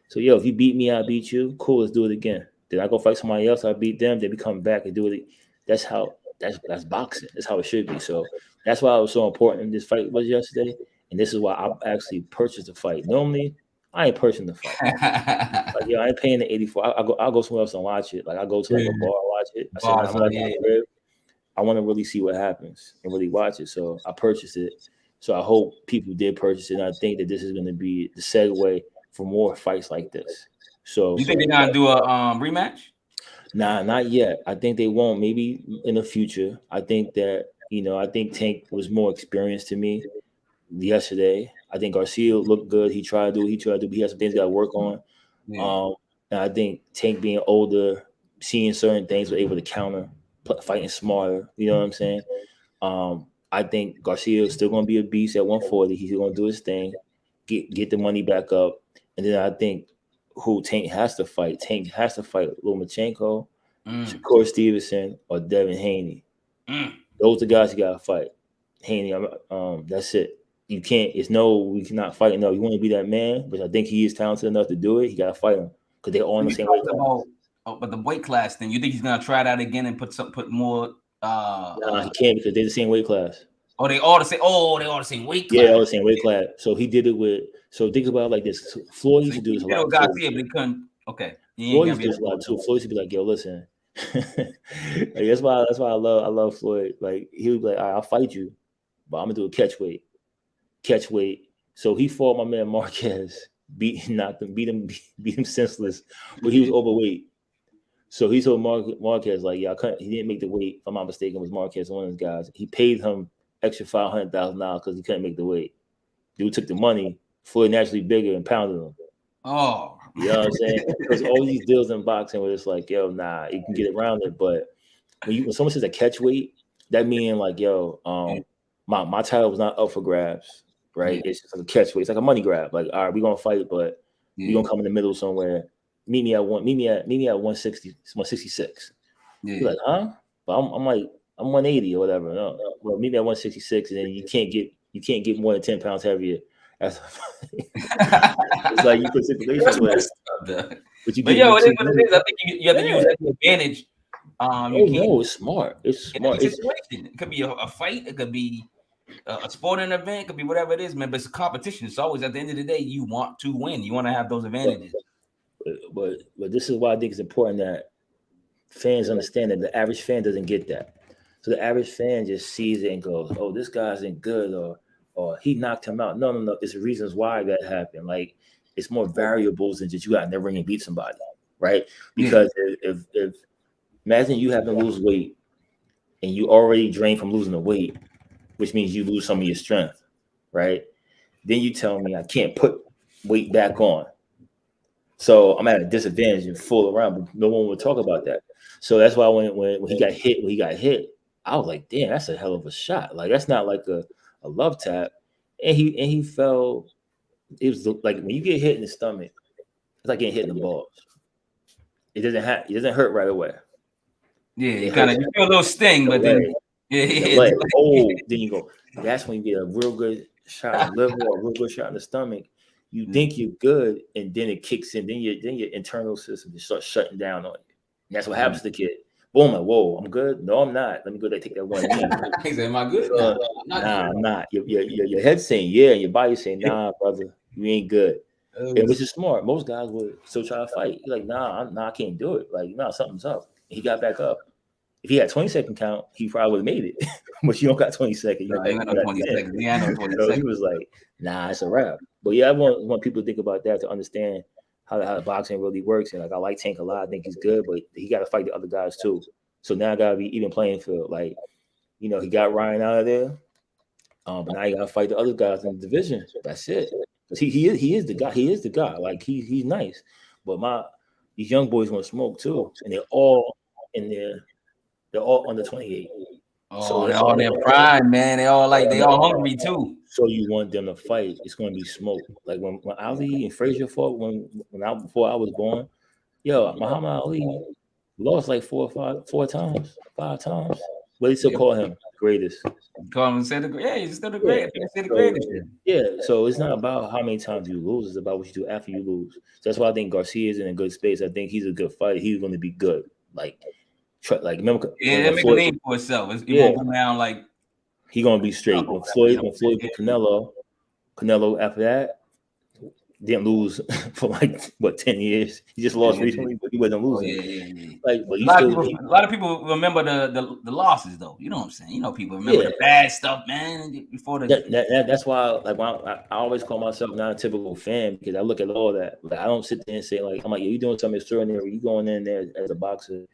Speaker 2: So if you beat me, I beat you. Cool, let's do it again. Then I go fight somebody else, I beat them. They come back and do it. That's boxing. That's how it should be. So that's why it was so important this fight was yesterday. And this is why I actually purchased the fight. Normally, I ain't pushing the fight. Like, yo, I ain't paying the 84. I'll go somewhere else and watch it. Like, I go to like a bar and watch it. I said, nah, I'm like, I want to really see what happens and really watch it. So I purchased it. So I hope people did purchase it. And I think that this is going to be the segue for more fights like this. So
Speaker 1: you think they're gonna do a rematch?
Speaker 2: Nah, not yet. I think they won't. Maybe in the future. I think that I think Tank was more experienced to me yesterday. I think Garcia looked good. He tried to do. He has some things he got to work on. Yeah. And I think Tank being older, seeing certain things, was able to counter, fighting smarter. You know what I'm saying? I think Garcia is still going to be a beast at 140. He's going to do his thing, get the money back up, and then I think who Tank has to fight. Tank has to fight Lomachenko, Shakur Stevenson, or Devin Haney. Those are the guys you got to fight. Haney, that's it. You can't. We cannot fight. No, you want to be that man, but I think he is talented enough to do it. You got to fight him because they're all in the same weight class.
Speaker 1: But the weight class thing, you think he's gonna try that again and put more?
Speaker 2: Nah, he can't because they're the same weight class.
Speaker 1: Oh, they all the same. Oh, they all the same weight class.
Speaker 2: Yeah, all the same weight class. So he did it with. So think about it like this. Floyd used to do this a lot.
Speaker 1: Garcia, but he couldn't. Okay.
Speaker 2: Floyd used to do this a lot too. Floyd used to be like, "Yo, listen." Like, that's why I love Floyd. Like, he would be like, "All right, I'll fight you, but I'm gonna do a catch weight." So he fought my man Marquez, beat him senseless, but he was overweight. So he told Marquez, like, yeah, he didn't make the weight. If I'm not mistaken, it was Marquez, one of those guys. He paid him extra $500,000 because he couldn't make the weight. Dude took the money, Floyd naturally bigger, and pounded him.
Speaker 1: Oh,
Speaker 2: you know what I'm saying? Because all these deals in boxing where it's like, yo, nah, you can get around it, but when someone says a catch weight, that meaning like, yo, my title was not up for grabs, right? Yeah. It's just like a catch weight. It's like a money grab. Like, all right, we're gonna fight, but we're gonna come in the middle somewhere. Meet me at 160, 166. Yeah. You're like, huh? But I'm like, I'm 180 or whatever. No, well, meet me at 166, and then you can't get more than 10 pounds heavier. It's like you put stipulations with it.
Speaker 1: But yo, it is what it is. I think you have to use that advantage.
Speaker 2: It's smart. It's smart.
Speaker 1: It could be a fight. It could be a sporting event. It could be whatever it is, man. But it's a competition. It's always at the end of the day, you want to win. You want to have those advantages.
Speaker 2: But this is why I think it's important that fans understand that the average fan doesn't get that. So the average fan just sees it and goes, "Oh, this guy isn't good," or he knocked him out. No. It's reasons why that happened. Like, it's more variables than just you got to never ring and beat somebody, right? Because if imagine you have to lose weight and you already drained from losing the weight, which means you lose some of your strength, right? Then you tell me I can't put weight back on. So I'm at a disadvantage and fool around, but no one would talk about that. So that's why when he got hit, I was like, damn, that's a hell of a shot. Like, that's not like a love tap. And he fell. It was like when you get hit in the stomach, it's like getting hit in the balls. It doesn't hurt right away.
Speaker 1: Yeah, you feel a little sting, but then
Speaker 2: then you go. That's when you get a real good shot in the liver or a real good shot in the stomach. You think you're good, and then it kicks in. Then your internal system just starts shutting down on you. And that's what happens to the kid. Boom, like, whoa, I'm good. No, I'm not. Let me go there, take that one.
Speaker 1: He said, "Am I good?"
Speaker 2: Nah, I'm not. Your head's saying yeah, and your body's saying nah, brother, you ain't good. And which is smart. Most guys would still try to fight. You're like, nah, I can't do it. Like, nah, something's up. And he got back up. If he had 20-second count, he probably would have made it. But you don't got 20 seconds.
Speaker 1: No, you got 20 seconds. Yeah, I know 20 seconds.
Speaker 2: He was like, nah, it's a wrap. But yeah, I want people to think about that, to understand how the boxing really works. And like, I like Tank a lot. I think he's good, but he got to fight the other guys too. So now I got to be even playing field. Like, he got Ryan out of there. But now you got to fight the other guys in the division. That's it. Because he is the guy. He is the guy. Like, he's nice. But these young boys want to smoke too. And they're all under 28.
Speaker 1: Oh, so they're all their prime, man. They all hungry too.
Speaker 2: So you want them to fight? It's going to be smoke. Like when Ali and Frazier fought before I was born. Yo, Muhammad Ali lost like 5 times. But they still call him greatest.
Speaker 1: Call him and say he's still the greatest. Say the greatest.
Speaker 2: Yeah. So it's not about how many times you lose. It's about what you do after you lose. So that's why I think Garcia is in a good space. I think he's a good fighter. He's going to be good. Remember?
Speaker 1: Yeah, make a name for itself. Won't come down like
Speaker 2: he gonna be straight. When Floyd beat Canelo after that, didn't lose for like 10 years. He just lost recently, but he wasn't losing.
Speaker 1: Yeah.
Speaker 2: Like, but
Speaker 1: a lot of people remember the losses though. You know what I'm saying? You know, people remember the bad stuff, man. Before
Speaker 2: that's why, like, when I always call myself not a typical fan, because I look at all that. Like, I don't sit there and say, like, I'm like, yeah, you doing something extraordinary. You going in there as a boxer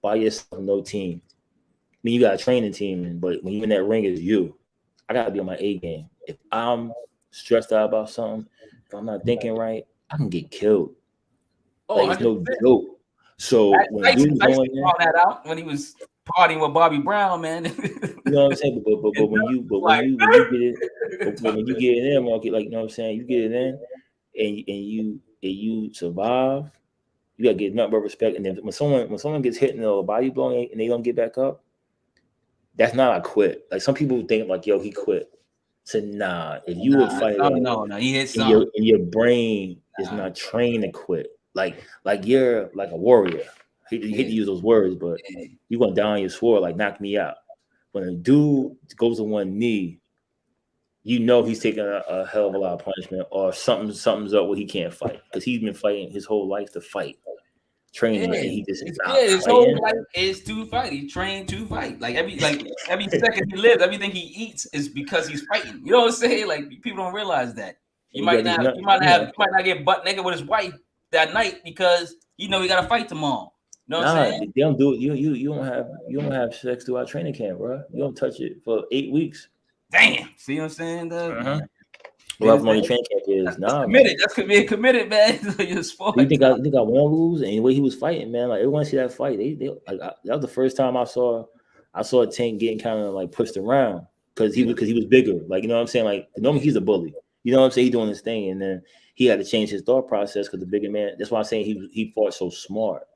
Speaker 2: by yourself, no team. I mean, you got a training team, but when you in that ring, it's you. I gotta be on my A game. If I'm stressed out about something, if I'm not thinking right, I can get killed. Like, it's no joke. So when dude's going there,
Speaker 1: that out when he was partying with Bobby Brown, man.
Speaker 2: you know what I'm saying? But when you get it, but when you get in there, market, like, you know what I'm saying, you get it in, and you survive, you gotta get nothing but respect. And then when someone gets hit in the body blow and they don't get back up, that's not a quit. Like, some people think like, yo, he quit. So nah, if you would fight
Speaker 1: he hit something.
Speaker 2: And your brain is not trained to quit. Like you're like a warrior. You hate to use those words, but you went down on your sword, like, knock me out. When a dude goes to one knee, you know he's taking a hell of a lot of punishment, or something's up where he can't fight, because he's been fighting his whole life to fight, training, and he just
Speaker 1: his whole life is to fight. He trained to fight. Like every second he lives, everything he eats is because he's fighting. You know what I'm saying? Like, people don't realize that. He might not get butt naked with his wife that night because he got to fight tomorrow. You know what I'm saying?
Speaker 2: They don't do it. You don't have sex throughout training camp, bro. You don't touch it for 8 weeks.
Speaker 1: Damn. See what I'm saying?
Speaker 2: Well, your training camp is
Speaker 1: committed. That's committed, man.
Speaker 2: You think I want to lose? And the way he was fighting, man, like, everyone see that fight. That was the first time I saw Tank getting kind of like pushed around because he was bigger. Like, you know what I'm saying? Like, normally he's a bully. You know what I'm saying? He's doing his thing, and then he had to change his thought process because the bigger man. That's why I'm saying he fought so smart,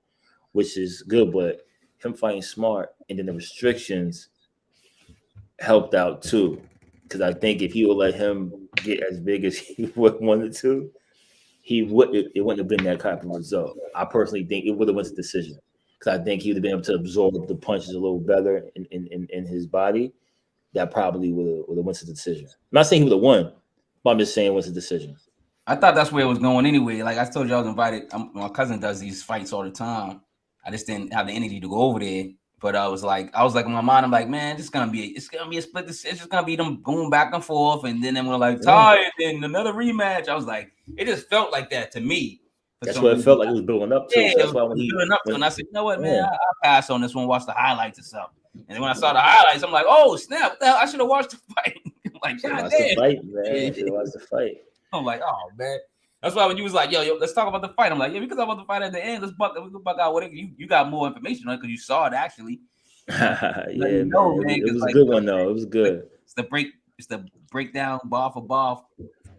Speaker 2: which is good. But him fighting smart, and then the restrictions helped out too. Because I think if you would let him get as big as he wanted to, it wouldn't have been that type of result. I personally think it would have went to decision, because I think he would have been able to absorb the punches a little better in his body. That probably would have went to decision. I'm not saying he would have won, but I'm just saying it was a decision.
Speaker 1: I thought that's where it was going anyway. Like I told you, I was invited. My cousin does these fights all the time. I just didn't have the energy to go over there. But I was like in my mind, I'm like, man, it's gonna be a split. It's just gonna be them going back and forth, and then we're like tired, and another rematch. I was like, it just felt like that to me.
Speaker 2: That's what it felt like. It was building up to.
Speaker 1: Yeah, so that's why and I said, you know what, man, I'll pass on this one. Watch the highlights or something. And then when I saw the highlights, I'm like, oh snap! What the hell? I should have watched the fight. I'm like, God damn.
Speaker 2: The fight, man. Should have watched the fight.
Speaker 1: I'm like, oh man. That's why when you was like, yo, let's talk about the fight. I'm like, yeah, we can talk about the fight at the end. Let's buck out whatever. You got more information on it because you saw it actually.
Speaker 2: Yeah, man. It was a good one though. It was good.
Speaker 1: It's the breakdown, bar for bar,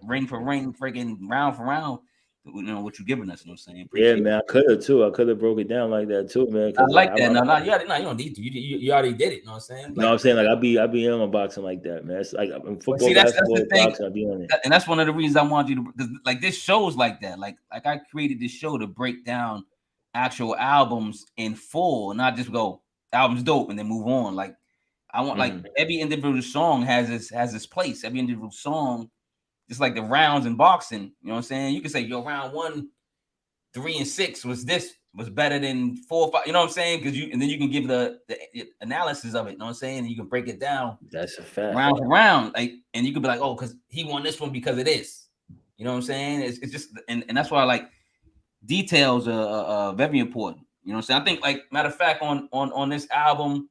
Speaker 1: ring for ring, freaking round for round. You know what you're giving us. You know what I'm saying?
Speaker 2: Appreciate man. I could have too. I could have broke it down like that too, man.
Speaker 1: I like that. No, you don't need to. You already did it. You know what I'm saying? Like,
Speaker 2: no, I'm saying, like, I be in my boxing like that, man. It's like in football, basketball, boxing. I be on it.
Speaker 1: And that's one of the reasons I want you to, because like this shows like that. Like I created this show to break down actual albums in full, and not just go album's dope and then move on. Like I want like every individual song has its place. Every individual song, just like the rounds in boxing. You know what I'm saying? You can say, yo, round 1, 3, and 6 was better than 4, 5. You know what I'm saying? Because and then you can give the analysis of it. You know what I'm saying? And you can break it down.
Speaker 2: That's a fact.
Speaker 1: Round for round, like, and you could be like, oh, because he won this one because of this. You know what I'm saying? It's just, and that's why like details are very important. You know what I'm saying? I think, like, matter of fact, on this album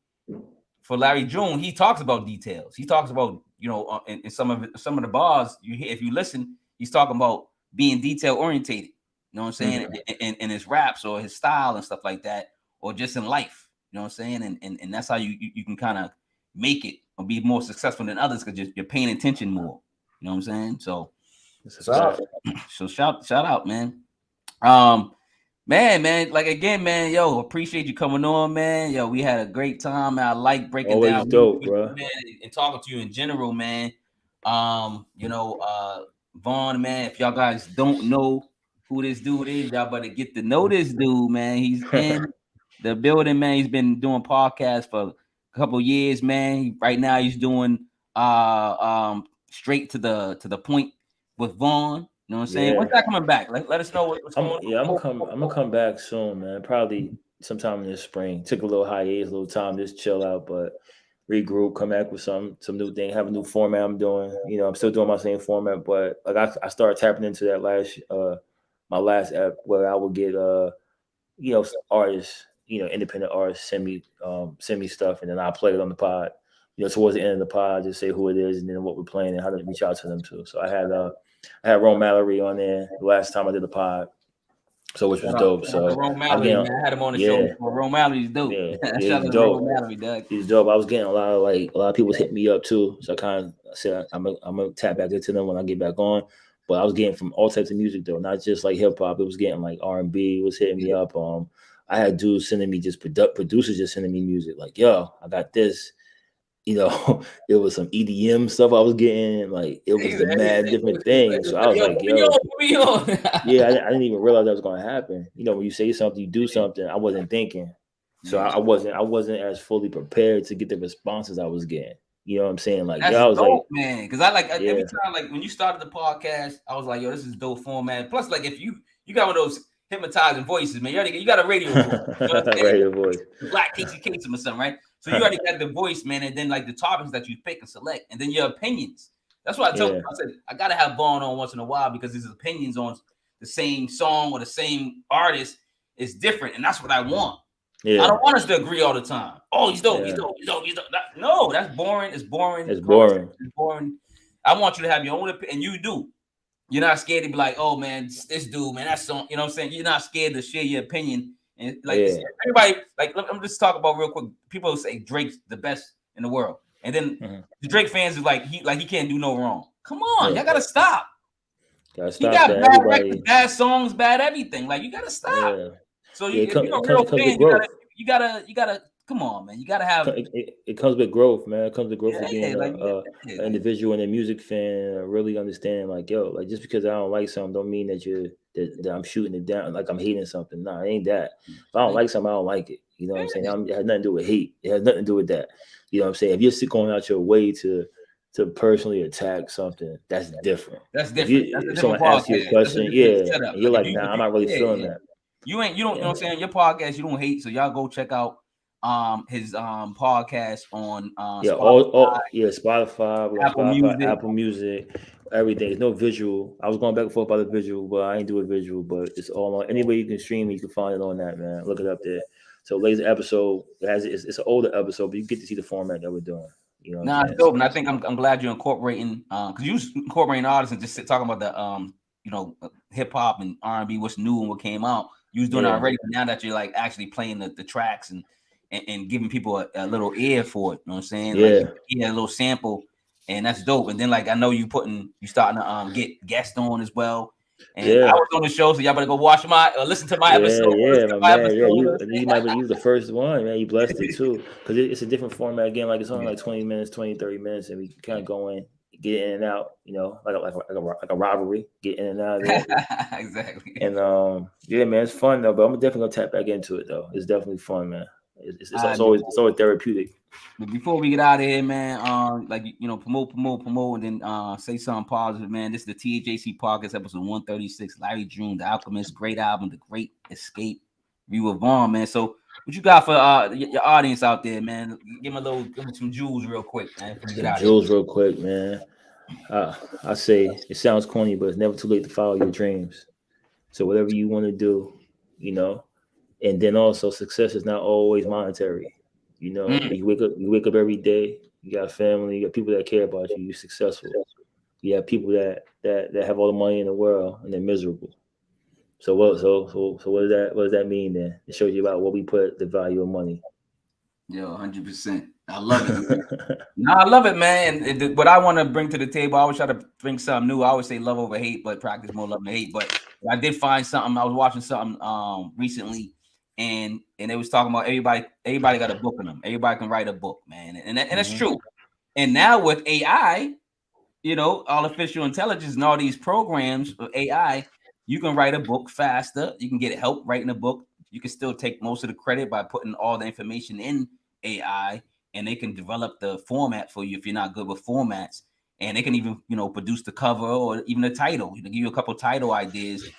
Speaker 1: for Larry June, he talks about details. He talks about, you know, in some of the bars you hear, if you listen, he's talking about being detail orientated. You know what I'm saying? In his raps or his style and stuff like that, or just in life. You know what I'm saying? And that's how you can kind of make it or be more successful than others because you're paying attention more. You know what I'm saying? So shout out, man. Man, like again, man, yo, appreciate you coming on, man. Yo, we had a great time. Man. I like breaking down
Speaker 2: dope, bro.
Speaker 1: Man, and talking to you in general, man. You know, Vaughn, man, if y'all guys don't know who this dude is, y'all better get to know this dude, man. He's in the building, man. He's been doing podcasts for a couple of years, man. Right now he's doing straight to the point with Vaughn. You know what I'm saying? When's that coming back? Let us know what's going on.
Speaker 2: Yeah, I'm gonna come back soon, man. Probably sometime in the spring. Took a little hiatus, a little time, just chill out, but regroup, come back with some new thing, have a new format I'm doing. You know, I'm still doing my same format, but like I started tapping into that last my last app where I would get artists, independent artists send me stuff, and then I play it on the pod. Towards the end of the pod, just say who it is and then what we're playing and how to reach out to them too. So I had Ron Mallory on there the last time I did the pod, so which was dope. So
Speaker 1: Ron Mallory, man, I had him on the show before. Ron Mallory's dope.
Speaker 2: Yeah,
Speaker 1: Shout out to Ron Mallory, Doug.
Speaker 2: He's dope. I was getting a lot of people hitting me up too. So I kind of said I'm gonna tap back into them when I get back on. But I was getting from all types of music though, not just like hip hop. It was getting like R&B. It was hitting me up. I had dudes sending me producers just sending me music like, yo, I got this. It was some EDM stuff I was getting. Like it was the mad different things. So I was like, yo, yeah, I didn't even realize that was going to happen. When you say something, you do something. I wasn't thinking, so I wasn't as fully prepared to get the responses I was getting. You know what I'm saying? Like,
Speaker 1: that's
Speaker 2: I was
Speaker 1: dope,
Speaker 2: like,
Speaker 1: man, because I every time, like when you started the podcast, I was like, yo, this is dope format. Plus, like if you got one of those hypnotizing voices, man, you got a radio voice,
Speaker 2: radio voice,
Speaker 1: Black Casey Kasem or something, right? So you already got the voice, man, and then like the topics that you pick and select, and then your opinions. That's why I told you, I said I gotta have Vaughn on once in a while because his opinions on the same song or the same artist is different, and that's what I want. Yeah. I don't want us to agree all the time. Oh, he's dope. He's dope. No, that's boring. It's boring.
Speaker 2: It's boring.
Speaker 1: I want you to have your own opinion, and you do. You're not scared to be like, oh man, this dude, man, that song. You know what I'm saying? You're not scared to share your opinion. And like everybody, like I'm just talking about real quick. People say Drake's the best in the world, and then the Drake fans is like he can't do no wrong. Come on, y'all gotta stop. He got bad records, bad songs, bad everything. Like you gotta stop. Yeah. So if you're a real fan, you gotta come on, man. You gotta have
Speaker 2: it comes with growth, man. It comes with growth of being an individual and a music fan. Really understand, like, yo, like just because I don't like something, don't mean that I'm shooting it down, like I'm hating something. Nah, it ain't that. If I don't like something, I don't like it. You know what I'm saying? It has nothing to do with hate. It has nothing to do with that. You know what I'm saying? If you're going out your way to personally attack something, that's different.
Speaker 1: That's different.
Speaker 2: If someone asks you a question, and you're like, nah, I'm not really feeling that.
Speaker 1: You don't, you know what I'm saying? Your podcast, you don't hate, so y'all go check out his podcast on
Speaker 2: Spotify, Apple Music, everything. There's no visual. I was going back and forth about the visual, but I ain't do a visual, but it's all on any way you can stream it, you can find it on that, man. Look it up there. So latest episode, it's an older episode, but you get to see the format that we're doing. You know,
Speaker 1: it's dope, and I think I'm glad you're incorporating because you incorporating artists and just talking about the hip hop and R&B, what's new and what came out. You was doing it already, but now that you're like actually playing the tracks and giving people a little ear for it, you know what I'm saying? Like, a little sample, and that's dope. And then like I know you starting to get guests on as well. And I was on the show, so y'all better go watch listen to my episode.
Speaker 2: You might be the first one, man. You blessed it too, because it's a different format again. Like it's only like 20 minutes, 30 minutes, and we kind of go in, get in and out, like a rivalry, get in and out of there.
Speaker 1: Exactly.
Speaker 2: And man, it's fun though. But I'm definitely gonna tap back into it though. It's definitely fun, man. It's always therapeutic.
Speaker 1: But before we get out of here, man, promote, and then say something positive, man. This is the THHC podcast, episode 136. Larry June, The Alchemist, great album, The Great Escape. Review of Vaughn, man. So what you got for your audience out there, man? Give them some jewels real quick, man.
Speaker 2: Real quick, man. I say it sounds corny, but it's never too late to follow your dreams. So whatever you want to do, and then also success is not always monetary. You wake up every day, you got family, you got people that care about you, you're successful. You have people that have all the money in the world and they're miserable. So what does that mean then? It shows you about what we put the value of money.
Speaker 1: Yo, 100%. I love it. No, I love it, man. And what I want to bring to the table, I always try to bring something new. I always say love over hate, but practice more love than hate. But I did find something. I was watching something recently, and they was talking about everybody got a book in them. Everybody can write a book, man, and that's true. And now with AI, artificial intelligence and all these programs of AI, you can write a book faster. You can get help writing a book. You can still take most of the credit by putting all the information in AI, and they can develop the format for you if you're not good with formats. and they can even, you know, produce the cover or even the title. You know, give you a couple title ideas.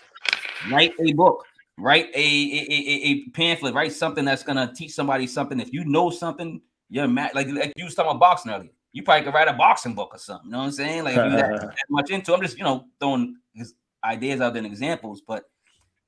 Speaker 1: Write a book, write a pamphlet, write something that's gonna teach somebody something. If you know something, you're mad. Like you was talking about boxing earlier. You probably could write a boxing book or something. You know what I'm saying? Like if you that much into it, I'm just, you know, throwing ideas out there and examples. But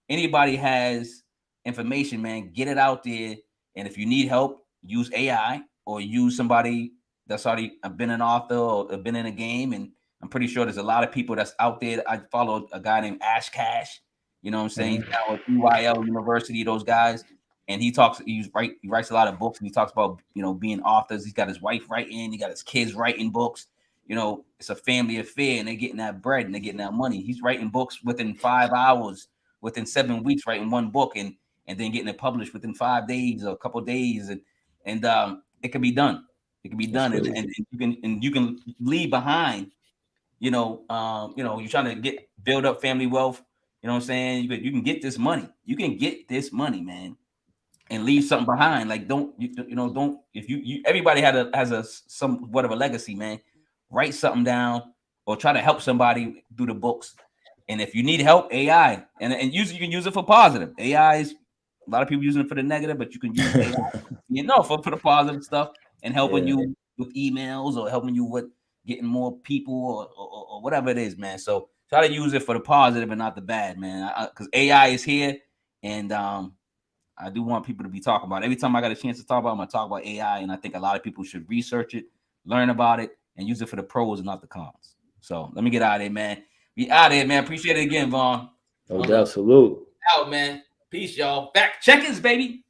Speaker 1: anybody has information, man, get it out there. And if you need help, use AI or use somebody that's already been an author or been in a game. And I'm pretty sure there's a lot of people that's out there. I follow a guy named Ash Cash. You know what I'm saying? He's now at EYL University, those guys. And he writes a lot of books, and he talks about, you know, being authors. He's got his wife writing, he got his kids writing books. You know, it's a family affair, and they're getting that bread and they're getting that money. He's writing books within 5 hours, within 7 weeks, writing one book and then getting it published within 5 days or a couple of days. And it can be done. It can be done. And you can leave behind, you know, you're trying to build up family wealth. You know what I'm saying? You can get this money. You can get this money, man, and leave something behind. Like don't if you everybody has a somewhat of a legacy, man. Write something down or try to help somebody through the books. And if you need help, AI and you can use it for positive. AI is a lot of people using it for the negative, but you can use AI, you know, for the positive stuff and helping you with emails or helping you with getting more people or whatever it is, man. So try to use it for the positive and not the bad, man. Because AI is here, and I do want people to be talking about it. Every time I got a chance to talk about it, I'm gonna talk about AI, and I think a lot of people should research it, learn about it, and use it for the pros and not the cons. So let me get out of here, man. Be out of here, man. Appreciate it again, Vaughn.
Speaker 2: No doubt. Salute.
Speaker 1: Out, man. Peace, y'all. Back check-ins, baby.